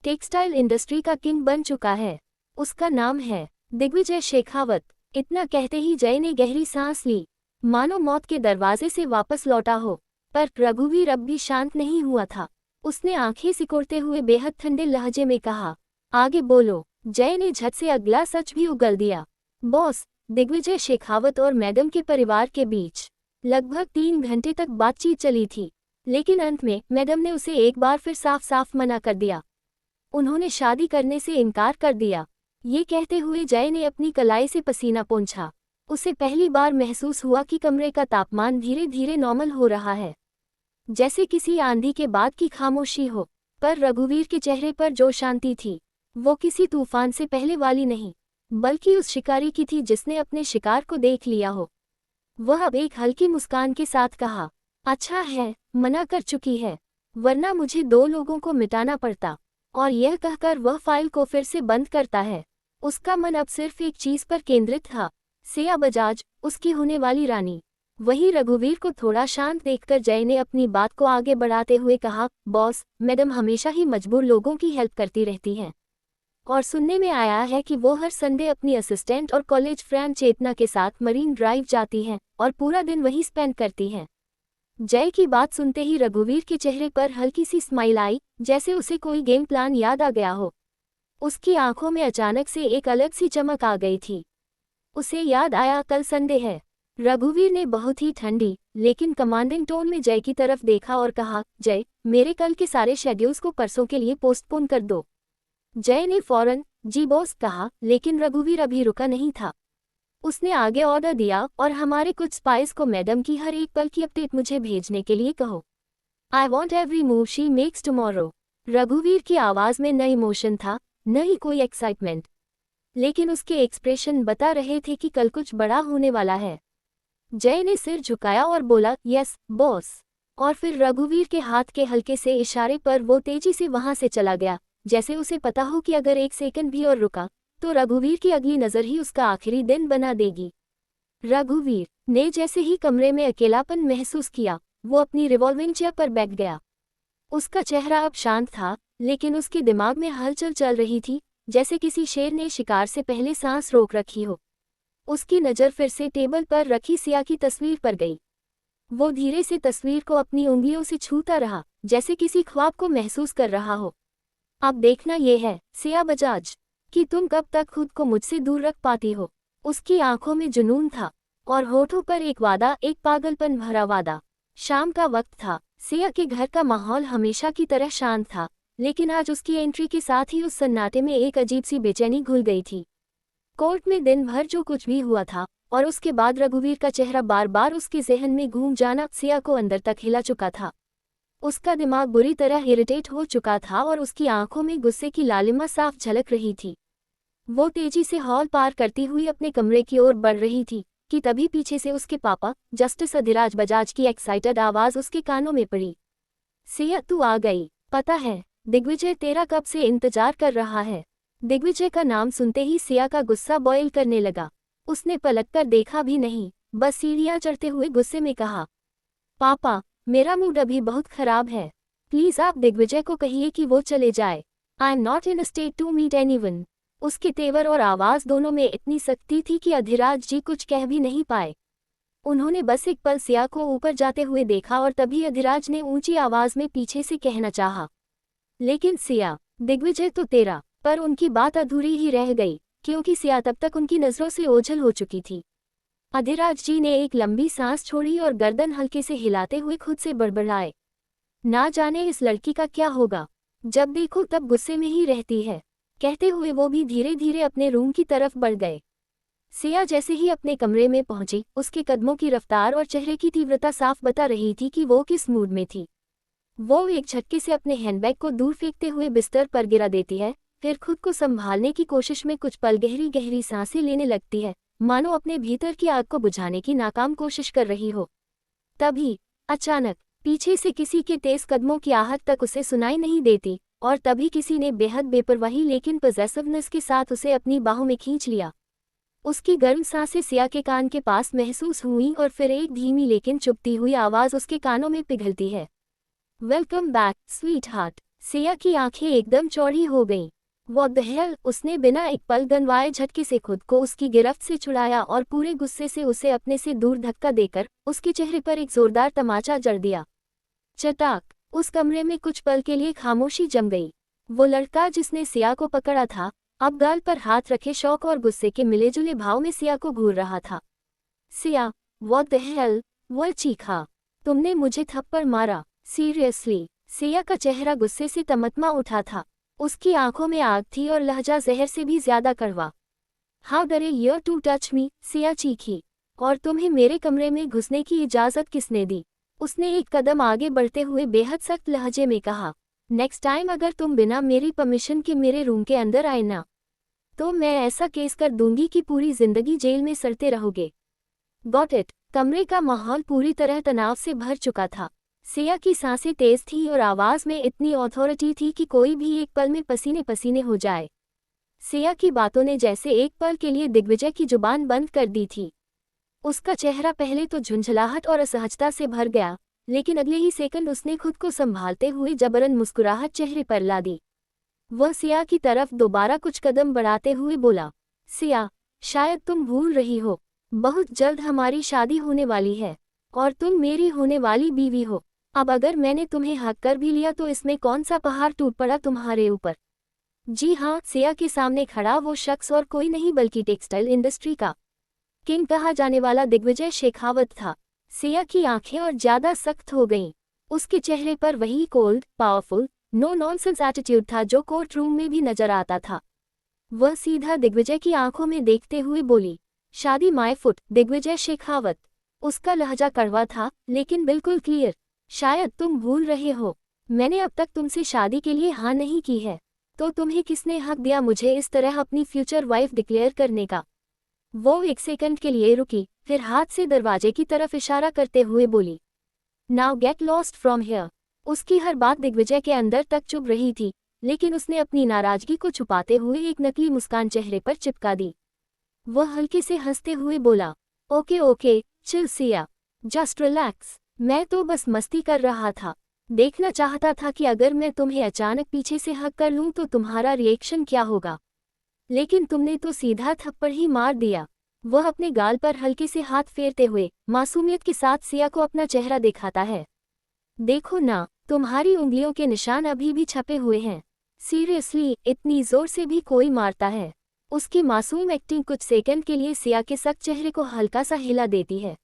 टेक्सटाइल इंडस्ट्री का किंग बन चुका है। उसका नाम है दिग्विजय शेखावत। इतना कहते ही जय ने गहरी सांस ली, मानो मौत के दरवाजे से वापस लौटा हो। पर रघुवीर अब भी शांत नहीं हुआ था। उसने आंखें सिकोड़ते हुए बेहद ठंडे लहजे में कहा, आगे बोलो। जय ने झट से अगला सच भी उगल दिया, बॉस, दिग्विजय शेखावत और मैडम के परिवार के बीच लगभग 3 घंटे तक बातचीत चली थी, लेकिन अंत में मैडम ने उसे एक बार फिर साफ साफ मना कर दिया। उन्होंने शादी करने से इनकार कर दिया। ये कहते हुए जय ने अपनी कलाई से पसीना पोंछा। उसे पहली बार महसूस हुआ कि कमरे का तापमान धीरे धीरे नॉर्मल हो रहा है, जैसे किसी आंधी के बाद की खामोशी हो। पर रघुवीर के चेहरे पर जो शांति थी, वो किसी तूफान से पहले वाली नहीं, बल्कि उस शिकारी की थी जिसने अपने शिकार को देख लिया हो। वह अब एक हल्की मुस्कान के साथ कहा, अच्छा है, मना कर चुकी है, वरना मुझे 2 लोगों को मिटाना पड़ता। और यह कहकर वह फाइल को फिर से बंद करता है। उसका मन अब सिर्फ एक चीज पर केंद्रित था, सिया बजाज, उसकी होने वाली रानी। वहीं रघुवीर को थोड़ा शांत देखकर जय ने अपनी बात को आगे बढ़ाते हुए कहा, बॉस, मैडम हमेशा ही मजबूर लोगों की हेल्प करती रहती हैं, और सुनने में आया है कि वो हर संडे अपनी असिस्टेंट और कॉलेज फ्रेंड चेतना के साथ मरीन ड्राइव जाती हैं और पूरा दिन वहीं स्पेंड करती हैं। जय की बात सुनते ही रघुवीर के चेहरे पर हल्की सी स्माइल आई, जैसे उसे कोई गेम प्लान याद आ गया हो। उसकी आंखों में अचानक से एक अलग सी चमक आ गई थी। उसे याद आया, कल संडे है। रघुवीर ने बहुत ही ठंडी लेकिन कमांडिंग टोन में जय की तरफ देखा और कहा, जय, मेरे कल के सारे शेड्यूल्स को परसों के लिए पोस्टपोन कर दो। जय ने फौरन जी बॉस कहा, लेकिन रघुवीर अभी रुका नहीं था। उसने आगे ऑर्डर दिया, और हमारे कुछ स्पाइस को मैडम की हर एक पल की अपडेट मुझे भेजने के लिए कहो। I want every move she makes tomorrow. रघुवीर की आवाज में न इमोशन था, न ही कोई एक्साइटमेंट, लेकिन उसके एक्सप्रेशन बता रहे थे कि कल कुछ बड़ा होने वाला है। जय ने सिर झुकाया और बोला, यस बॉस। और फिर रघुवीर के हाथ के हल्के से इशारे पर वो तेजी से वहां से चला गया, जैसे उसे पता हो कि अगर एक सेकंड भी और रुका तो रघुवीर की अगली नज़र ही उसका आखिरी दिन बना देगी। रघुवीर ने जैसे ही कमरे में अकेलापन महसूस किया, वो अपनी रिवॉल्विंग चेयर पर बैठ गया। उसका चेहरा अब शांत था, लेकिन उसके दिमाग में हलचल चल रही थी, जैसे किसी शेर ने शिकार से पहले सांस रोक रखी हो। उसकी नज़र फिर से टेबल पर रखी सिया की तस्वीर पर गई। वो धीरे से तस्वीर को अपनी उंगलियों से छूता रहा, जैसे किसी ख्वाब को महसूस कर रहा हो। अब देखना ये है, सिया बजाज, कि तुम कब तक खुद को मुझसे दूर रख पाती हो। उसकी आंखों में जुनून था, और होठों पर एक वादा, एक पागलपन भरा वादा। शाम का वक्त था। सिया के घर का माहौल हमेशा की तरह शांत था, लेकिन आज उसकी एंट्री के साथ ही उस सन्नाटे में एक अजीब सी बेचैनी घुल गई थी। कोर्ट में दिन भर जो कुछ भी हुआ था, और उसके बाद रघुवीर का चेहरा बार बार उसके जहन में घूम जाना सिया को अंदर तक हिला चुका था। उसका दिमाग बुरी तरह इरिटेट हो चुका था, और उसकी आंखों में गुस्से की लालिमा साफ झलक रही थी। वो तेजी से हॉल पार करती हुई अपने कमरे की ओर बढ़ रही थी कि तभी पीछे से उसके पापा जस्टिस अधिराज बजाज की एक्साइटेड आवाज उसके कानों में पड़ी। सिया, तू आ गई। पता है, दिग्विजय तेरा कब से इंतजार कर रहा है। दिग्विजय का नाम सुनते ही सिया का गुस्सा बॉयल करने लगा। उसने पलटकर देखा भी नहीं, बस सीढ़ियां चढ़ते हुए गुस्से में कहा, पापा, मेरा मूड अभी बहुत खराब है। प्लीज आप दिग्विजय को कहिए कि वो चले जाए। I am not in a state to meet anyone. उसके तेवर और आवाज दोनों में इतनी सख्ती थी कि अधिराज जी कुछ कह भी नहीं पाए। उन्होंने बस एक पल सिया को ऊपर जाते हुए देखा, और तभी अधिराज ने ऊंची आवाज में पीछे से कहना चाहा, लेकिन सिया, दिग्विजय तो तेरा। पर उनकी बात अधूरी ही रह गई, क्योंकि सिया तब तक उनकी नजरों से ओझल हो चुकी थी। अधिराज जी ने एक लंबी सांस छोड़ी और गर्दन हल्के से हिलाते हुए खुद से बड़बड़ाए, ना जाने इस लड़की का क्या होगा, जब देखो तब गुस्से में ही रहती है। कहते हुए वो भी धीरे धीरे अपने रूम की तरफ बढ़ गए। सिया जैसे ही अपने कमरे में पहुंची, उसके कदमों की रफ्तार और चेहरे की तीव्रता साफ बता रही थी कि वो किस मूड में थी। वो एक झटके से अपने हैंडबैग को दूर फेंकते हुए बिस्तर पर गिरा देती है, फिर खुद को संभालने की कोशिश में कुछ पल गहरी गहरी सांसें लेने लगती है, मानो अपने भीतर की आग को बुझाने की नाकाम कोशिश कर रही हो। तभी अचानक पीछे से किसी के तेज कदमों की आहट तक उसे सुनाई नहीं देती, और तभी किसी ने बेहद बेपरवाही लेकिन पॉसेसिवनेस के साथ उसे अपनी बाहों में खींच लिया। उसकी गर्म सांसें सिया के कान के पास महसूस हुई, और फिर एक धीमी लेकिन चुभती हुई आवाज उसके कानों में पिघलती है, welcome back sweet heart. Siya की आंखें एकदम चौड़ी हो गईं। What the hello. उसने बिना एक पल गनवाए झटके से खुद को उसकी गिरफ्त से छुड़ाया, और पूरे गुस्से से उसे अपने से दूर धक्का देकर उसके चेहरे पर एक जोरदार तमाचा जड़ दिया। चटाक। उस कमरे में कुछ पल के लिए खामोशी जम गई। वो लड़का जिसने सिया को पकड़ा था, अब गाल पर हाथ रखे शौक और गुस्से के मिलेजुले भाव में सिया को घूर रहा था। Siya, what the hello. वो चीखा, तुमने मुझे थप्पड़ मारा? सीरियसली? सिया का चेहरा गुस्से से तमतमा उठा था। उसकी आंखों में आग थी और लहजा जहर से भी ज्यादा कड़वा। How dare you to touch me, Siya चीखी। और तुम्हें मेरे कमरे में घुसने की इजाजत किसने दी? उसने एक कदम आगे बढ़ते हुए बेहद सख्त लहजे में कहा, नेक्स्ट टाइम अगर तुम बिना मेरी परमिशन के मेरे रूम के अंदर आए ना, तो मैं ऐसा केस कर दूंगी कि पूरी जिंदगी जेल में सड़ते रहोगे। Got it. कमरे का माहौल पूरी तरह तनाव से भर चुका था। सिया की सांसें तेज थीं और आवाज में इतनी अथॉरिटी थी कि कोई भी एक पल में पसीने पसीने हो जाए। सिया की बातों ने जैसे एक पल के लिए दिग्विजय की जुबान बंद कर दी थी। उसका चेहरा पहले तो झुंझलाहट और असहजता से भर गया, लेकिन अगले ही सेकंड उसने खुद को संभालते हुए जबरन मुस्कुराहट चेहरे पर ला दी। वह सिया की तरफ दोबारा कुछ कदम बढ़ाते हुए बोला, सिया, शायद तुम भूल रही हो, बहुत जल्द हमारी शादी होने वाली है, और तुम मेरी होने वाली बीवी हो। अब अगर मैंने तुम्हें हक कर भी लिया तो इसमें कौन सा पहाड़ टूट पड़ा तुम्हारे ऊपर? जी हाँ, सिया के सामने खड़ा वो शख्स और कोई नहीं बल्कि टेक्सटाइल इंडस्ट्री का किंग कहा जाने वाला दिग्विजय शेखावत था। सिया की आंखें और ज्यादा सख्त हो गईं। उसके चेहरे पर वही cold, powerful, no nonsense attitude था जो कोर्ट रूम में भी नजर आता था। वह सीधा दिग्विजय की आंखों में देखते हुए बोली, शादी माय फुट, दिग्विजय शेखावत। उसका लहजा कड़वा था, लेकिन बिल्कुल क्लियर। शायद तुम भूल रहे हो, मैंने अब तक तुमसे शादी के लिए हाँ नहीं की है, तो तुम्हें किसने हक दिया मुझे इस तरह अपनी फ्यूचर वाइफ डिक्लेयर करने का? वो एक सेकंड के लिए रुकी, फिर हाथ से दरवाजे की तरफ इशारा करते हुए बोली, now get lost from here. उसकी हर बात दिग्विजय के अंदर तक चुभ रही थी, लेकिन उसने अपनी नाराजगी को छुपाते हुए एक नकली मुस्कान चेहरे पर चिपका दी। वह हल्के से हंसते हुए बोला, okay okay, chill Siya, just relax. मैं तो बस मस्ती कर रहा था, देखना चाहता था कि अगर मैं तुम्हें अचानक पीछे से हक कर लूं तो तुम्हारा रिएक्शन क्या होगा, लेकिन तुमने तो सीधा थप्पड़ ही मार दिया। वह अपने गाल पर हल्के से हाथ फेरते हुए मासूमियत के साथ सिया को अपना चेहरा दिखाता है। देखो ना, तुम्हारी उंगलियों के निशान अभी भी छपे हुए हैं। सीरियसली, इतनी जोर से भी कोई मारता है? उसकी मासूम एक्टिंग कुछ सेकंड के लिए सिया के सख्त चेहरे को हल्का सा हिला देती है।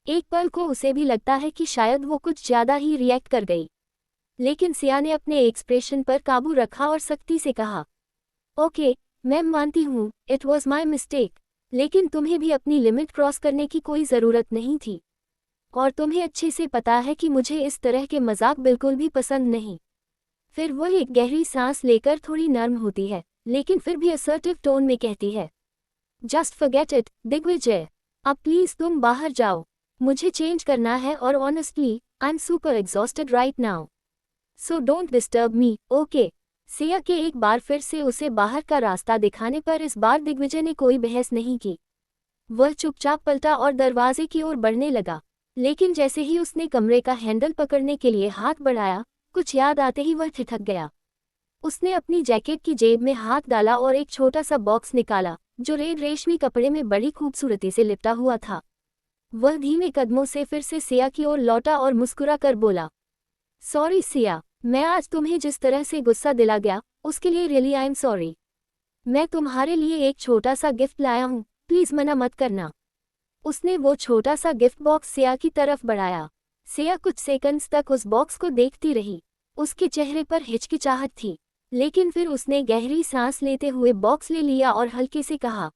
एक पल को उसे भी लगता है कि शायद वो कुछ ज्यादा ही रिएक्ट कर गई, लेकिन सिया ने अपने एक्सप्रेशन पर काबू रखा और सख्ती से कहा, ओके, मैं मानती हूँ, इट वॉज माई मिस्टेक, लेकिन तुम्हें भी अपनी लिमिट क्रॉस करने की कोई ज़रूरत नहीं थी, और तुम्हें अच्छे से पता है कि मुझे इस तरह के मजाक बिल्कुल भी पसंद नहीं। फिर वह एक गहरी सांस लेकर थोड़ी नर्म होती है, लेकिन फिर भी असर्टिव टोन में कहती है, जस्ट फॉरगेट इट, दिग्विजय। अब प्लीज तुम बाहर जाओ, मुझे चेंज करना है और honestly I am super exhausted right now, so don't disturb me, okay. Siya के एक बार फिर से उसे बाहर का रास्ता दिखाने पर इस बार दिग्विजय ने कोई बहस नहीं की। वह चुपचाप पलटा और दरवाजे की ओर बढ़ने लगा, लेकिन जैसे ही उसने कमरे का हैंडल पकड़ने के लिए हाथ बढ़ाया, कुछ याद आते ही वह ठिठक गया। उसने अपनी जैकेट की जेब में हाथ डाला और एक छोटा सा बॉक्स निकाला, जो रेड रेशमी कपड़े में बड़ी खूबसूरती से लिपटा हुआ था। वह धीमे कदमों से फिर से सिया की ओर लौटा और मुस्कुरा कर बोला, सॉरी सिया, मैं आज तुम्हें जिस तरह से गुस्सा दिला गया, उसके लिए रियली आई एम सॉरी। मैं तुम्हारे लिए एक छोटा सा गिफ्ट लाया हूँ, प्लीज मना मत करना। उसने वो छोटा सा गिफ्ट बॉक्स सिया की तरफ बढ़ाया। सिया कुछ सेकंड्स तक उस बॉक्स को देखती रही। उसके चेहरे पर हिचकिचाहट थी, लेकिन फिर उसने गहरी सांस लेते हुए बॉक्स ले लिया और हल्के से कहा,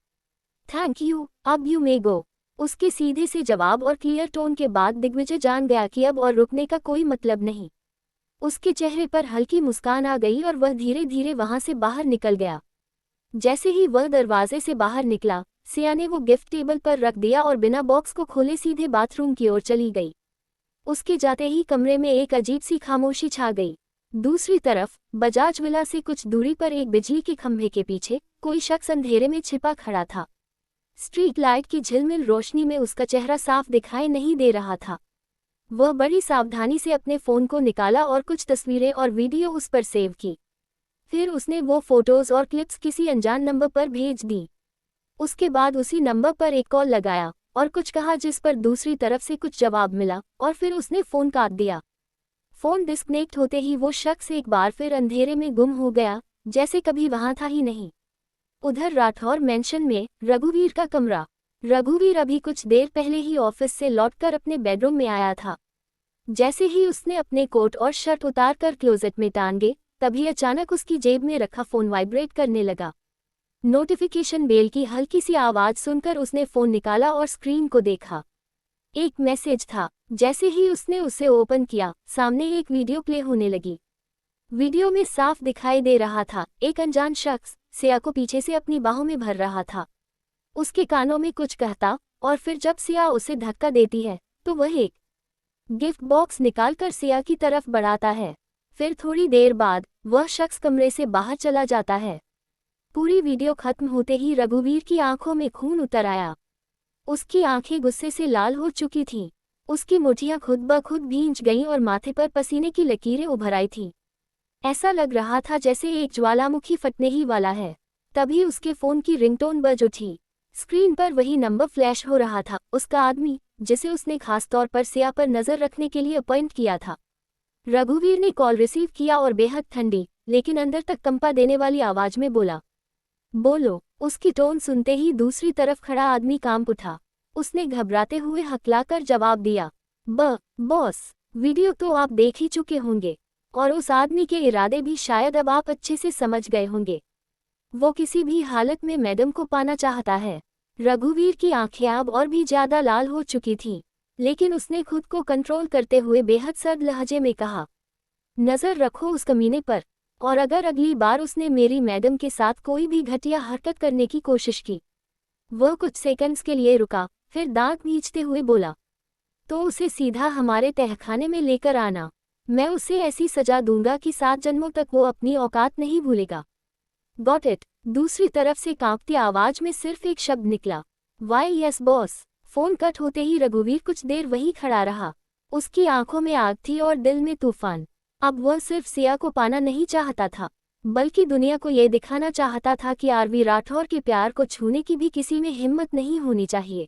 थैंक यू, अब यू मे गो। उसके सीधे से जवाब और क्लियर टोन के बाद दिग्विजय जान गया कि अब और रुकने का कोई मतलब नहीं। उसके चेहरे पर हल्की मुस्कान आ गई और वह धीरे धीरे वहां से बाहर निकल गया। जैसे ही वह दरवाजे से बाहर निकला, सिया ने वो गिफ्ट टेबल पर रख दिया और बिना बॉक्स को खोले सीधे बाथरूम की ओर चली गई। उसके जाते ही कमरे में एक अजीब सी खामोशी छा गई। दूसरी तरफ बजाज विला से कुछ दूरी पर एक बिजली के खंभे के पीछे कोई शख्स अंधेरे में छिपा खड़ा था। स्ट्रीट लाइट की झिलमिल रोशनी में उसका चेहरा साफ दिखाई नहीं दे रहा था। वह बड़ी सावधानी से अपने फ़ोन को निकाला और कुछ तस्वीरें और वीडियो उस पर सेव की। फिर उसने वो फोटोज़ और क्लिप्स किसी अनजान नंबर पर भेज दी। उसके बाद उसी नंबर पर एक कॉल लगाया और कुछ कहा, जिस पर दूसरी तरफ से कुछ जवाब मिला, और फिर उसने फ़ोन काट दिया। फ़ोन डिस्कनेक्ट होते ही वो शख्स एक बार फिर अंधेरे में गुम हो गया, जैसे कभी वहां था ही नहीं। उधर राठौर मेंशन में रघुवीर का कमरा। रघुवीर अभी कुछ देर पहले ही ऑफिस से लौटकर अपने बेडरूम में आया था। जैसे ही उसने अपने कोट और शर्ट उतारकर क्लोजेट में टांगे, तभी अचानक उसकी जेब में रखा फ़ोन वाइब्रेट करने लगा। नोटिफिकेशन बेल की हल्की सी आवाज़ सुनकर उसने फ़ोन निकाला और स्क्रीन को देखा। एक मैसेज था। जैसे ही उसने उसे ओपन किया, सामने एक वीडियो प्ले होने लगी। वीडियो में साफ दिखाई दे रहा था, एक अनजान शख्स सिया को पीछे से अपनी बाहों में भर रहा था। उसके कानों में कुछ कहता, और फिर जब सिया उसे धक्का देती है, तो वह एक गिफ्ट बॉक्स निकालकर सिया की तरफ बढ़ाता है। फिर थोड़ी देर बाद वह शख्स कमरे से बाहर चला जाता है। पूरी वीडियो खत्म होते ही रघुवीर की आंखों में खून उतर आया। उसकी आंखें गुस्से से लाल हो चुकी थीं। उसकी मुठियां खुद ब खुद भींच गईं और माथे पर पसीने की लकीरें उभर आई थीं। ऐसा लग रहा था जैसे एक ज्वालामुखी फटने ही वाला है। तभी उसके फ़ोन की रिंगटोन बज उठी। स्क्रीन पर वही नंबर फ्लैश हो रहा था, उसका आदमी, जिसे उसने खासतौर पर सिया पर नज़र रखने के लिए अपॉइंट किया था। रघुवीर ने कॉल रिसीव किया और बेहद ठंडी, लेकिन अंदर तक कंपा देने वाली आवाज़ में बोला, बोलो। उसकी टोन सुनते ही दूसरी तरफ खड़ा आदमी कांप उठा। उसने घबराते हुए हकलाकर जवाब दिया। बॉस, वीडियो तो आप देख ही चुके होंगे, और उस आदमी के इरादे भी शायद अब आप अच्छे से समझ गए होंगे। वो किसी भी हालत में मैडम को पाना चाहता है। रघुवीर की आंखें अब और भी ज्यादा लाल हो चुकी थीं, लेकिन उसने खुद को कंट्रोल करते हुए बेहद सर्द लहजे में कहा, नजर रखो उस कमीने पर, और अगर अगली बार उसने मेरी मैडम के साथ कोई भी घटिया हरकत करने की कोशिश की। वह कुछ सेकंड्स के लिए रुका, फिर दांत भींचते हुए बोला, तो उसे सीधा हमारे तहखाने में लेकर आना। मैं उसे ऐसी सजा दूंगा कि 7 जन्मों तक वो अपनी औकात नहीं भूलेगा। Got it. दूसरी तरफ से कांपती आवाज में सिर्फ एक शब्द निकला, why yes boss. Phone cut होते ही रघुवीर कुछ देर वहीं खड़ा रहा। उसकी आंखों में आग थी और दिल में तूफान। अब वह सिर्फ सिया को पाना नहीं चाहता था, बल्कि दुनिया को यह दिखाना चाहता था कि आरवी राठौर के प्यार को छूने की भी किसी में हिम्मत नहीं होनी चाहिए।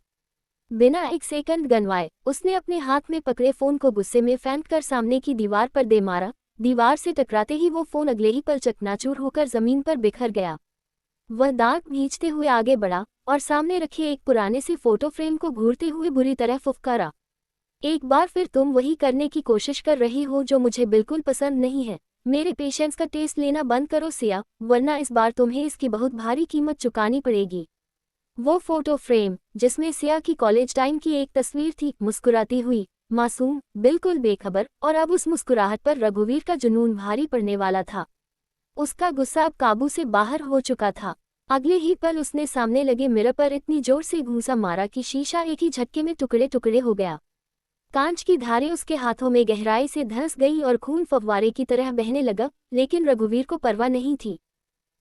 बिना एक सेकंड गंवाए उसने अपने हाथ में पकड़े फोन को गुस्से में फेंक कर सामने की दीवार पर दे मारा। दीवार से टकराते ही वो फोन अगले ही पल चकनाचूर होकर जमीन पर बिखर गया। वह दांत भींचते हुए आगे बढ़ा और सामने रखे एक पुराने से फोटो फ्रेम को घूरते हुए बुरी तरह फुफकारा, एक बार फिर तुम वही करने की कोशिश कर रही हो जो मुझे बिल्कुल पसंद नहीं है। मेरे पेशेंस का टेस्ट लेना बंद करो सिया, वरना इस बार तुम्हें इसकी बहुत भारी कीमत चुकानी पड़ेगी। वो फोटो फ्रेम, जिसमें सिया की कॉलेज टाइम की एक तस्वीर थी, मुस्कुराती हुई, मासूम, बिल्कुल बेखबर, और अब उस मुस्कुराहट पर रघुवीर का जुनून भारी पड़ने वाला था। उसका गुस्सा अब काबू से बाहर हो चुका था। अगले ही पल उसने सामने लगे मिरर पर इतनी जोर से घूंसा मारा कि शीशा एक ही झटके में टुकड़े टुकड़े हो गया। कांच की धारें उसके हाथों में गहराई से धंस गई और खून फव्वारे की तरह बहने लगा, लेकिन रघुवीर को परवाह नहीं थी।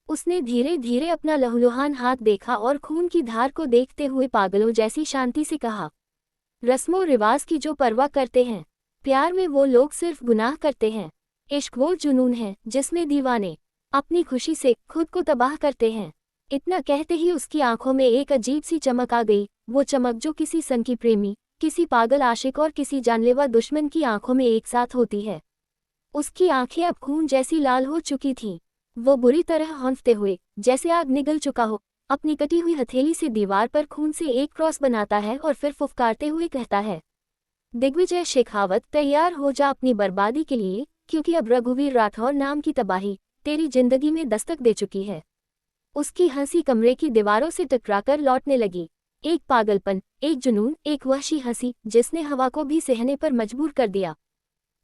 उसने धीरे धीरे अपना लहूलुहान हाथ देखा और खून की धार को देखते हुए पागलों जैसी शांति से कहा, रस्मों रिवाज की जो परवाह करते हैं, प्यार में वो लोग सिर्फ गुनाह करते हैं। इश्क वो जुनून है जिसमें दीवाने अपनी खुशी से खुद को तबाह करते हैं। इतना कहते ही उसकी आंखों में एक अजीब सी चमक आ गई, वो चमक जो किसी सनकी प्रेमी, किसी पागल आशिक और किसी जानलेवा दुश्मन की आंखों में एक साथ होती है। उसकी आंखें अब खून जैसी लाल हो चुकी थीं। वो बुरी तरह हौंफते हुए, जैसे आग निगल चुका हो, अपनी कटी हुई हथेली से दीवार पर खून से एक क्रॉस बनाता है और फिर फुफकारते हुए कहता है, दिग्विजय शेखावत, तैयार हो जा अपनी बर्बादी के लिए, क्योंकि अब रघुवीर राठौर नाम की तबाही तेरी जिंदगी में दस्तक दे चुकी है। उसकी हंसी कमरे की दीवारों से टकराकर लौटने लगी। एक पागलपन, एक जुनून, एक वहशी हंसी जिसने हवा को भी सहने पर मजबूर कर दिया।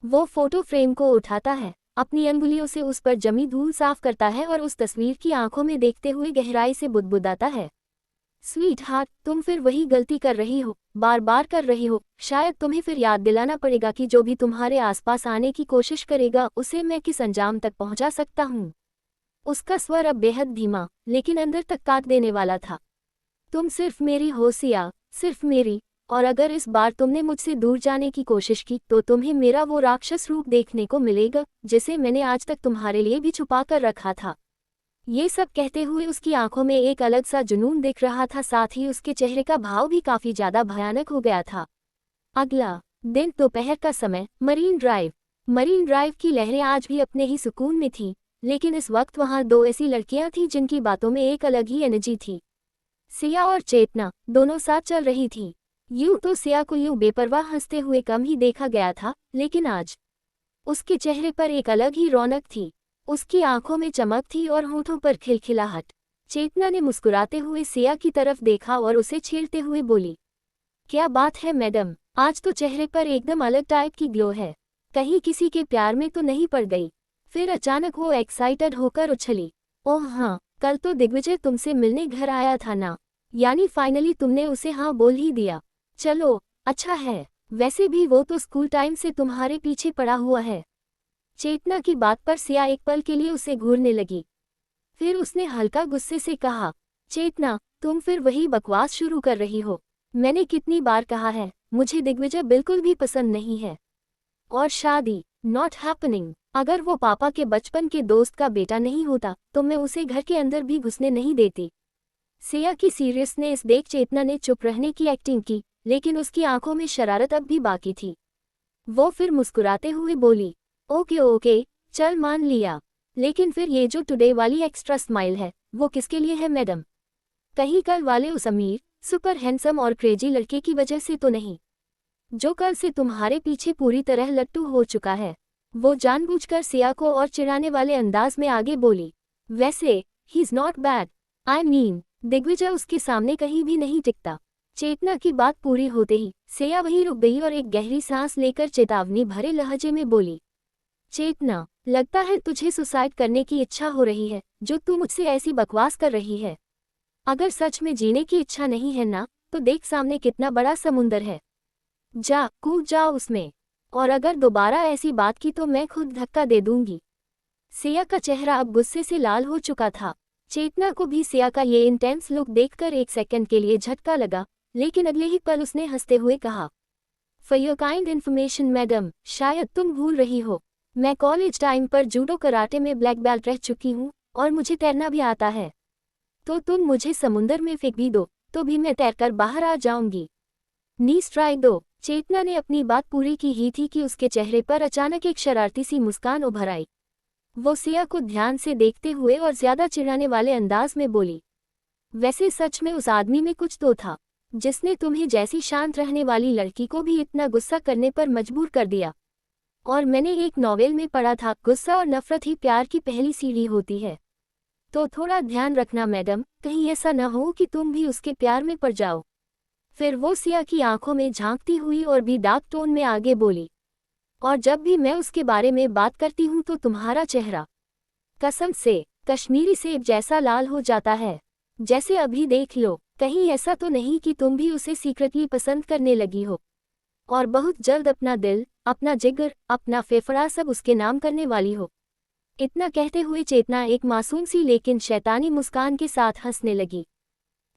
वो फोटो फ्रेम को उठाता है, अपनी अंगुलियों से उस पर जमी धूल साफ करता है और उस तस्वीर की आंखों में देखते हुए गहराई से बुदबुदाता है, स्वीट हार्ट, तुम फिर वही गलती कर रही हो, बार बार कर रही हो। शायद तुम्हें फिर याद दिलाना पड़ेगा कि जो भी तुम्हारे आसपास आने की कोशिश करेगा उसे मैं किस अंजाम तक पहुंचा सकता हूँ। उसका स्वर अब बेहद धीमा, लेकिन अंदर तक काट देने वाला था। तुम सिर्फ मेरी हो सिया, सिर्फ मेरी, और अगर इस बार तुमने मुझसे दूर जाने की कोशिश की तो तुम्हें मेरा वो राक्षस रूप देखने को मिलेगा जिसे मैंने आज तक तुम्हारे लिए भी छुपा कर रखा था। ये सब कहते हुए उसकी आंखों में एक अलग सा जुनून दिख रहा था, साथ ही उसके चेहरे का भाव भी काफी ज्यादा भयानक हो गया था। अगला दिन दोपहर का समय, मरीन ड्राइव की लहरें आज भी अपने ही सुकून में थीं, लेकिन इस वक्त वहां दो ऐसी लड़कियां थीं जिनकी बातों में एक अलग ही एनर्जी थी। सिया और चेतना दोनों साथ चल रही थीं। यूं तो सिया को यूं बेपरवाह हंसते हुए कम ही देखा गया था, लेकिन आज उसके चेहरे पर एक अलग ही रौनक थी। उसकी आंखों में चमक थी और होठों पर खिलखिलाहट। चेतना ने मुस्कुराते हुए सिया की तरफ देखा और उसे छेड़ते हुए बोली, क्या बात है मैडम, आज तो चेहरे पर एकदम अलग टाइप की ग्लो है, कहीं किसी के प्यार में तो नहीं पड़ गई। फिर अचानक वो एक्साइटेड होकर उछली, ओह हाँ, कल तो दिग्विजय तुमसे मिलने घर आया था ना, यानी फाइनली तुमने उसे हाँ बोल ही दिया। चलो अच्छा है, वैसे भी वो तो स्कूल टाइम से तुम्हारे पीछे पड़ा हुआ है। चेतना की बात पर सिया एक पल के लिए उसे घूरने लगी। फिर उसने हल्का गुस्से से कहा, चेतना, तुम फिर वही बकवास शुरू कर रही हो। मैंने कितनी बार कहा है, मुझे दिग्विजय बिल्कुल भी पसंद नहीं है, और शादी नॉट हैपनिंग। अगर वो पापा के बचपन के दोस्त का बेटा नहीं होता तो मैं उसे घर के अंदर भी घुसने नहीं देती। सिया की सीरियसनेस देख चेतना ने चुप रहने की एक्टिंग की, लेकिन उसकी आंखों में शरारत अब भी बाकी थी। वो फिर मुस्कुराते हुए बोली, ओके ओके, चल मान लिया, लेकिन फिर ये जो टुडे वाली एक्स्ट्रा स्माइल है वो किसके लिए है मैडम? कहीं कल वाले उस अमीर सुपर हैंडसम और क्रेजी लड़के की वजह से तो नहीं, जो कल से तुम्हारे पीछे पूरी तरह लट्टू हो चुका है। वो जानबूझकर सिया को और चिढ़ाने वाले अंदाज में आगे बोली। वैसे he is not bad, I mean Digvijay उसके सामने कहीं भी नहीं टिकता। चेतना की बात पूरी होते ही सिया वहीं रुक गई और एक गहरी सांस लेकर चेतावनी भरे लहजे में बोली। चेतना, लगता है तुझे सुसाइड करने की इच्छा हो रही है, जो तू मुझसे ऐसी बकवास कर रही है। अगर सच में जीने की इच्छा नहीं है ना, तो देख सामने कितना बड़ा समुंदर है, जा कूद जा उसमें, और अगर दोबारा ऐसी बात की तो मैं खुद धक्का दे दूंगी। सिया का चेहरा अब गुस्से से लाल हो चुका था। चेतना को भी सिया का ये इंटेंस लुक देखकर एक सेकंड के लिए झटका लगा, लेकिन अगले ही पल उसने हंसते हुए कहा, for your kind information madam, शायद तुम भूल रही हो, मैं कॉलेज टाइम पर जूडो कराटे में ब्लैक बेल्ट रह चुकी हूँ और मुझे तैरना भी आता है। तो तुम मुझे समुंदर में फेंक भी दो तो भी मैं तैरकर बाहर आ जाऊंगी। नी स्ट्राइक दो। चेतना ने अपनी बात पूरी की ही थी कि उसके चेहरे पर अचानक एक शरारती सी मुस्कान उभर आई। वो सिया को ध्यान से देखते हुए और ज्यादा चिढ़ाने वाले अंदाज में बोली, वैसे सच में उस आदमी में कुछ तो था, जिसने तुम्हें जैसी शांत रहने वाली लड़की को भी इतना गुस्सा करने पर मजबूर कर दिया। और मैंने एक नॉवेल में पढ़ा था, गुस्सा और नफरत ही प्यार की पहली सीढ़ी होती है। तो थोड़ा ध्यान रखना मैडम, कहीं ऐसा न हो कि तुम भी उसके प्यार में पड़ जाओ। फिर वो सिया की आंखों में झांकती हुई और भी डार्क टोन में आगे बोली, और जब भी मैं उसके बारे में बात करती हूँ तो तुम्हारा चेहरा कसम से कश्मीरी सेब जैसा लाल हो जाता है, जैसे अभी देख लो। कहीं ऐसा तो नहीं कि तुम भी उसे सीक्रेटली पसंद करने लगी हो और बहुत जल्द अपना दिल, अपना जिगर, अपना फेफड़ा सब उसके नाम करने वाली हो। इतना कहते हुए चेतना एक मासूम सी लेकिन शैतानी मुस्कान के साथ हंसने लगी।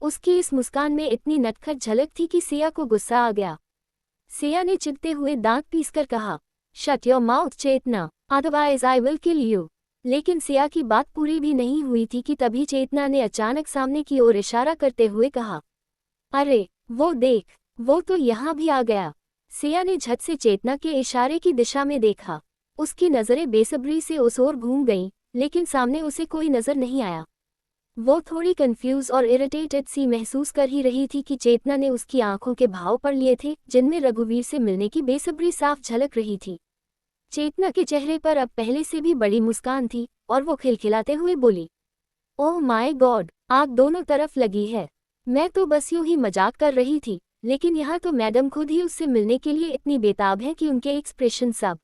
उसकी इस मुस्कान में इतनी नटखट झलक थी कि सिया को गुस्सा आ गया। सिया ने चिढ़ते हुए दांत पीसकर कहा, shut your mouth Chetna, otherwise I will kill you. लेकिन सिया की बात पूरी भी नहीं हुई थी कि तभी चेतना ने अचानक सामने की ओर इशारा करते हुए कहा, अरे वो देख, वो तो यहाँ भी आ गया। सिया ने झट से चेतना के इशारे की दिशा में देखा। उसकी नज़रें बेसब्री से उस ओर घूम गईं, लेकिन सामने उसे कोई नजर नहीं आया। वो थोड़ी कंफ्यूज और इरिटेटेड सी महसूस कर ही रही थी कि चेतना ने उसकी आंखों के भाव पढ़ लिए थे, जिनमें रघुवीर से मिलने की बेसब्री साफ झलक रही थी। चेतना के चेहरे पर अब पहले से भी बड़ी मुस्कान थी और वो खिलखिलाते हुए बोली, ओह माय गॉड, आग दोनों तरफ लगी है। मैं तो बस यूं ही मजाक कर रही थी, लेकिन यहाँ तो मैडम खुद ही उससे मिलने के लिए इतनी बेताब है कि उनके एक्सप्रेशन सब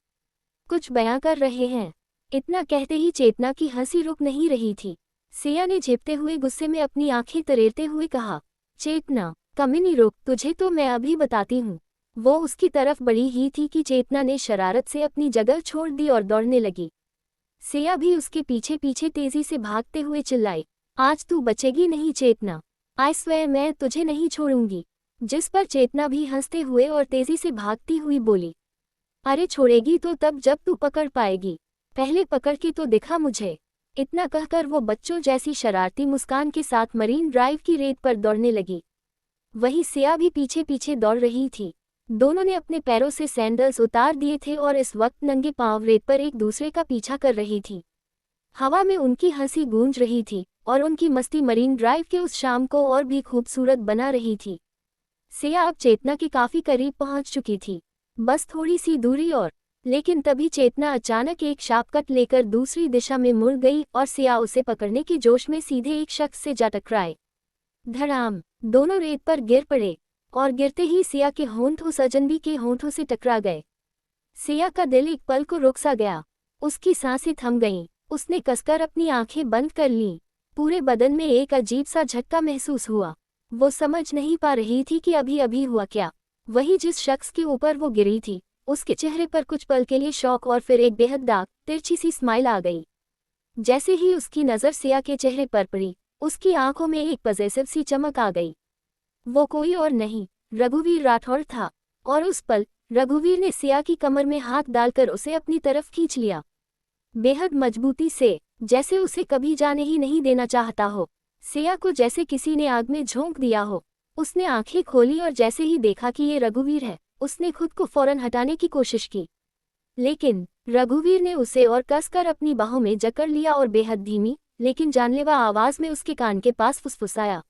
कुछ बयां कर रहे हैं। इतना कहते ही चेतना की हंसी रुक नहीं रही थी। सिया ने झेपते हुए गुस्से में अपनी आंखें तरेरते हुए कहा, चेतना कमीनी रुक, तुझे तो मैं अभी बताती हूँ। वो उसकी तरफ बढ़ी ही थी कि चेतना ने शरारत से अपनी जगह छोड़ दी और दौड़ने लगी। सिया भी उसके पीछे पीछे तेजी से भागते हुए चिल्लाई, आज तू बचेगी नहीं चेतना, आई स्वेयर मैं तुझे नहीं छोड़ूंगी। जिस पर चेतना भी हंसते हुए और तेजी से भागती हुई बोली, अरे छोड़ेगी तो तब जब तू पकड़ पाएगी, पहले पकड़ के तो दिखा मुझे। इतना कहकर वो बच्चों जैसी शरारती मुस्कान के साथ मरीन ड्राइव की रेत पर दौड़ने लगी। वहीं सिया भी पीछे पीछे दौड़ रही थी। दोनों ने अपने पैरों से सैंडल्स उतार दिए थे और इस वक्त नंगे पांव रेत पर एक दूसरे का पीछा कर रही थी। हवा में उनकी हंसी गूंज रही थी और उनकी मस्ती मरीन ड्राइव के उस शाम को और भी खूबसूरत बना रही थी। सिया अब चेतना के काफी करीब पहुंच चुकी थी, बस थोड़ी सी दूरी और। लेकिन तभी चेतना अचानक एक शार्पकट लेकर दूसरी दिशा में मुड़ गई और सिया उसे पकड़ने के जोश में सीधे एक शख्स से जा टकराए। धड़ाम, दोनों रेत पर गिर पड़े और गिरते ही सिया के होंठ उस अजनबी के होंठों से टकरा गए। सिया का दिल एक पल को रुक सा गया, उसकी सांसें थम गईं, उसने कसकर अपनी आंखें बंद कर लीं। पूरे बदन में एक अजीब सा झटका महसूस हुआ। वो समझ नहीं पा रही थी कि अभी अभी हुआ क्या। वही जिस शख्स के ऊपर वो गिरी थी, उसके चेहरे पर कुछ पल के लिए शौक और फिर एक बेहद डार्क, तिरछी सी स्माइल आ गई। जैसे ही उसकी नज़र सिया के चेहरे पर पड़ी, उसकी आंखों में एक पजेसिव सी चमक आ गई। वो कोई और नहीं, रघुवीर राठौड़ था। और उस पल रघुवीर ने सिया की कमर में हाथ डालकर उसे अपनी तरफ खींच लिया, बेहद मजबूती से, जैसे उसे कभी जाने ही नहीं देना चाहता हो। सिया को जैसे किसी ने आग में झोंक दिया हो। उसने आंखें खोली और जैसे ही देखा कि ये रघुवीर है, उसने खुद को फौरन हटाने की कोशिश की, लेकिन रघुवीर ने उसे और कसकर अपनी बाहों में जकड़ लिया और बेहद धीमी लेकिन जानलेवा आवाज में उसके कान के पास फुसफुसाया,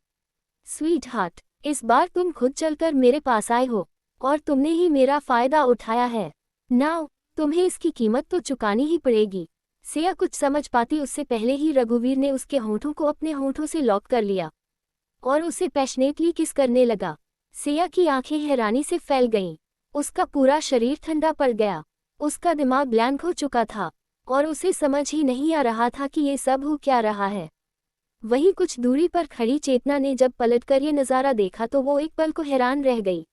स्वीट हार्ट, इस बार तुम खुद चलकर मेरे पास आए हो और तुमने ही मेरा फायदा उठाया है। नाउ तुम्हें इसकी कीमत तो चुकानी ही पड़ेगी। सिया कुछ समझ पाती उससे पहले ही रघुवीर ने उसके होंठों को अपने होंठों से लॉक कर लिया और उसे पैशनेटली किस करने लगा। सिया की आंखें हैरानी से फैल गईं। उसका पूरा शरीर ठंडा पड़ गया। उसका दिमाग ब्लैंक हो चुका था और उसे समझ ही नहीं आ रहा था कि ये सब हो क्या रहा है। वहीं कुछ दूरी पर खड़ी चेतना ने जब पलटकर ये नज़ारा देखा तो वो एक पल को हैरान रह गई।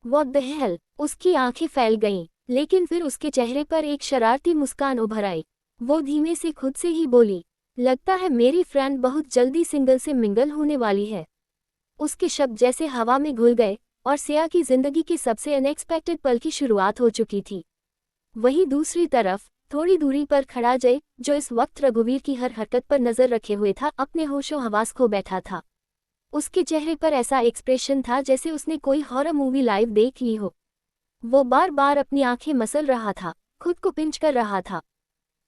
व्हाट द हेल, उसकी आंखें फैल गईं, लेकिन फिर उसके चेहरे पर एक शरारती मुस्कान उभर आई। वो धीमे से खुद से ही बोली, लगता है मेरी फ्रेंड बहुत जल्दी सिंगल से मिंगल होने वाली है। उसके शब्द जैसे हवा में घुल गए और सिया की जिंदगी के सबसे अनएक्सपेक्टेड पल की शुरुआत हो चुकी थी। वहीं दूसरी तरफ थोड़ी दूरी पर खड़ा जय, जो इस वक्त रघुवीर की हर हरकत पर नजर रखे हुए था, अपने होशो हवास खो बैठा था। उसके चेहरे पर ऐसा एक्सप्रेशन था जैसे उसने कोई हॉरर मूवी लाइव देख ली हो। वो बार बार अपनी आंखें मसल रहा था, खुद को पिंच कर रहा था,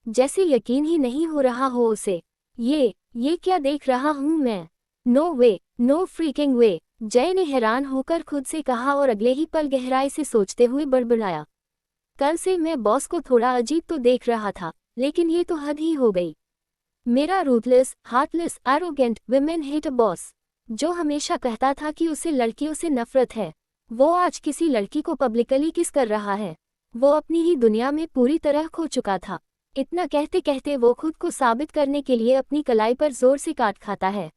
जैसे यकीन ही नहीं हो रहा हो उसे। ये क्या देख रहा हूं मैं? नो वे, नो फ्रीकिंग वे, जय ने हैरान होकर खुद से कहा और अगले ही पल गहराई से सोचते हुए बड़बड़ाया। कल से मैं बॉस को थोड़ा अजीब तो देख रहा था, लेकिन ये तो हद ही हो गई। मेरा ruthless, heartless, arrogant women hate a boss, जो हमेशा कहता था कि उसे लड़कियों से नफरत है, वो आज किसी लड़की को पब्लिकली किस कर रहा है। वो अपनी ही दुनिया में पूरी तरह खो चुका था। इतना कहते कहते वो खुद को साबित करने के लिए अपनी कलाई पर जोर से काट खाता है।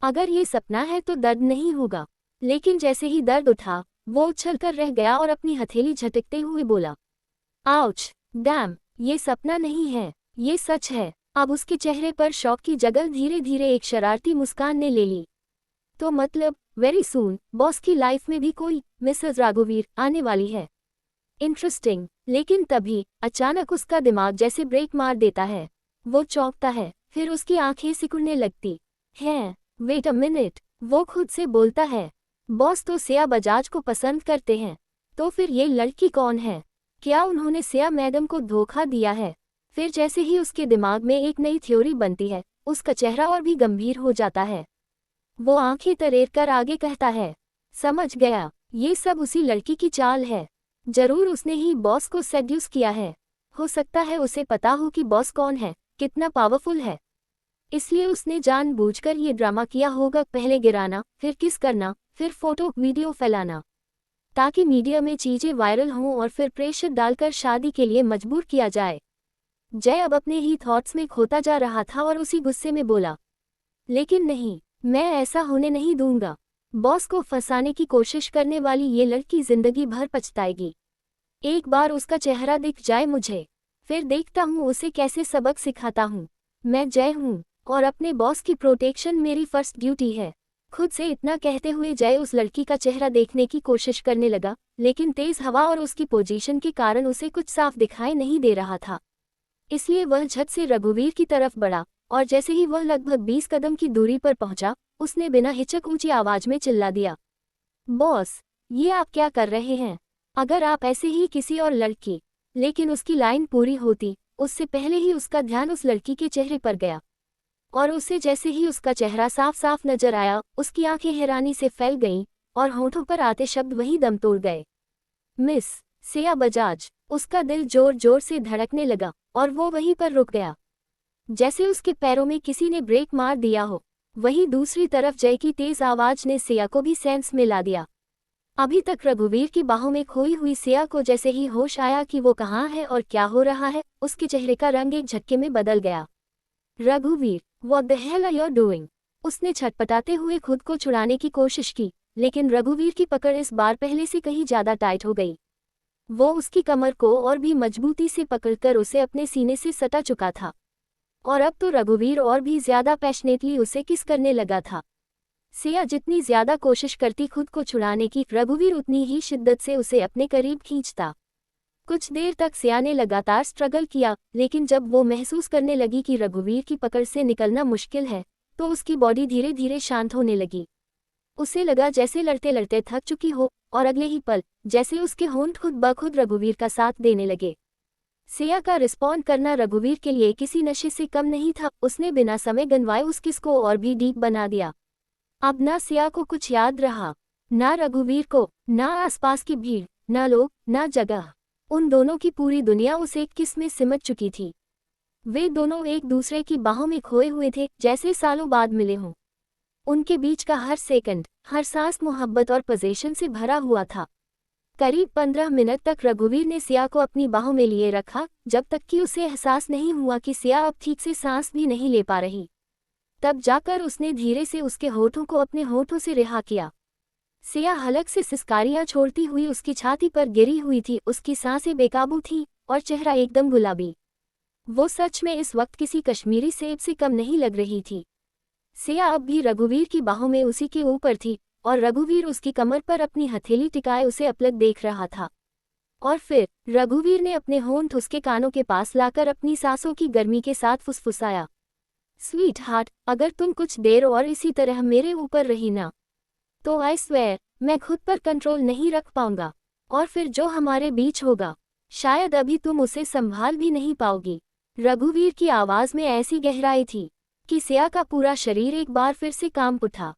अगर ये सपना है तो दर्द नहीं होगा, लेकिन जैसे ही दर्द उठा वो उछलकर रह गया और अपनी हथेली झटकते हुए बोला, आउच, डैम, ये सपना नहीं है, ये सच है। अब उसके चेहरे पर शौक की जगह धीरे धीरे एक शरारती मुस्कान ने ले ली। तो मतलब वेरी सून बॉस की लाइफ में भी कोई मिसेस राघुवीर आने वाली है। इंटरेस्टिंग। लेकिन तभी अचानक उसका दिमाग जैसे ब्रेक मार देता है। वो चौंकता है, फिर उसकी आंखें सिकुड़ने लगती हैं। वेट अ मिनट, वो खुद से बोलता है, बॉस तो सिया बजाज को पसंद करते हैं, तो फिर ये लड़की कौन है? क्या उन्होंने सिया मैडम को धोखा दिया है? फिर जैसे ही उसके दिमाग में एक नई थ्योरी बनती है, उसका चेहरा और भी गंभीर हो जाता है। वो आंखें तरेर कर आगे कहता है, समझ गया, ये सब उसी लड़की की चाल है। जरूर उसने ही बॉस को सेड्यूस किया है। हो सकता है उसे पता हो कि बॉस कौन है, कितना पावरफुल है, इसलिए उसने जानबूझकर ये ड्रामा किया होगा। पहले गिराना, फिर किस करना, फिर फोटो वीडियो फैलाना, ताकि मीडिया में चीजें वायरल हों और फिर प्रेशर डालकर शादी के लिए मजबूर किया जाए। जय अब अपने ही थॉट्स में खोता जा रहा था और उसी गुस्से में बोला, लेकिन नहीं, मैं ऐसा होने नहीं दूंगा। बॉस को फंसाने की कोशिश करने वाली ये लड़की जिंदगी भर पछताएगी। एक बार उसका चेहरा दिख जाए मुझे, फिर देखता हूँ उसे कैसे सबक सिखाता हूँ। मैं जय हूँ और अपने बॉस की प्रोटेक्शन मेरी फर्स्ट ड्यूटी है। खुद से इतना कहते हुए जय उस लड़की का चेहरा देखने की कोशिश करने लगा, लेकिन तेज हवा और उसकी पोजीशन के कारण उसे कुछ साफ दिखाई नहीं दे रहा था। इसलिए वह झट से रघुवीर की तरफ बढ़ा और जैसे ही वह लगभग 20 कदम की दूरी पर पहुंचा, उसने बिना हिचक ऊंची आवाज में चिल्ला दिया, बॉस, ये आप क्या कर रहे हैं? अगर आप ऐसे ही किसी और लड़की। लेकिन उसकी लाइन पूरी होती उससे पहले ही उसका ध्यान उस लड़की के चेहरे पर गया और उसे जैसे ही उसका चेहरा साफ साफ नजर आया, उसकी आंखें हैरानी से फैल गईं और होठों पर आते शब्द वहीं दम तोड़ गए, मिस सिया बजाज। उसका दिल जोर जोर से धड़कने लगा और वो वहीं पर रुक गया, जैसे उसके पैरों में किसी ने ब्रेक मार दिया हो। वहीं दूसरी तरफ जय की तेज आवाज ने सिया को भी सेंस में ला दिया। अभी तक रघुवीर की बाहों में खोई हुई सिया को जैसे ही होश आया कि वो कहाँ है और क्या हो रहा है, उसके चेहरे का रंग एक झटके में बदल गया। रघुवीर, what the hell are you doing? उसने छटपटाते हुए खुद को छुड़ाने की कोशिश की, लेकिन रघुवीर की पकड़ इस बार पहले से कहीं ज्यादा टाइट हो गई। वो उसकी कमर को और भी मजबूती से पकड़कर उसे अपने सीने से सटा चुका था और अब तो रघुवीर और भी ज्यादा पैशनेटली उसे किस करने लगा था। सिया जितनी ज्यादा कोशिश करती खुद को छुड़ाने की, रघुवीर उतनी ही शिद्दत से उसे अपने करीब खींचता। कुछ देर तक सिया ने लगातार स्ट्रगल किया, लेकिन जब वो महसूस करने लगी कि रघुवीर की पकड़ से निकलना मुश्किल है, तो उसकी बॉडी धीरे धीरे शांत होने लगी। उसे लगा जैसे लड़ते लड़ते थक चुकी हो और अगले ही पल जैसे उसके होंठ खुद ब खुद रघुवीर का साथ देने लगे। सिया का रिस्पॉन्ड करना रघुवीर के लिए किसी नशे से कम नहीं था। उसने बिना समय गंवाए उस किस को और भी डीप बना दिया। अब ना सिया को कुछ याद रहा, ना रघुवीर को, ना आसपास की भीड़, ना लोग, ना जगह। उन दोनों की पूरी दुनिया उस एक किस में सिमट चुकी थी। वे दोनों एक दूसरे की बाहों में खोए हुए थे, जैसे सालों बाद मिले हों। उनके बीच का हर सेकंड, हर सांस मोहब्बत और पोजेशन से भरा हुआ था। करीब 15 मिनट तक रघुवीर ने सिया को अपनी बाहों में लिए रखा, जब तक कि उसे एहसास नहीं हुआ कि सिया अब ठीक से सांस भी नहीं ले पा रही। तब जाकर उसने धीरे से उसके होठों को अपने होठों से रिहा किया। सिया हलक से सिसकारियां छोड़ती हुई उसकी छाती पर गिरी हुई थी, उसकी सांसें बेकाबू थीं और चेहरा एकदम गुलाबी। वो सच में इस वक्त किसी कश्मीरी सेब से कम नहीं लग रही थी। सिया अब भी रघुवीर की बाहों में उसी के ऊपर थी और रघुवीर उसकी कमर पर अपनी हथेली टिकाए उसे अपलक देख रहा था। और फिर रघुवीर ने अपने होंठ उसके कानों के पास लाकर अपनी सांसों की गर्मी के साथ फुसफुसाया, स्वीट हार्ट, अगर तुम कुछ देर और इसी तरह मेरे ऊपर रही ना, तो आई स्वेयर मैं खुद पर कंट्रोल नहीं रख पाऊंगा, और फिर जो हमारे बीच होगा शायद अभी तुम उसे संभाल भी नहीं पाओगी। रघुवीर की आवाज में ऐसी गहराई थी कि सिया का पूरा शरीर एक बार फिर से कांप उठा।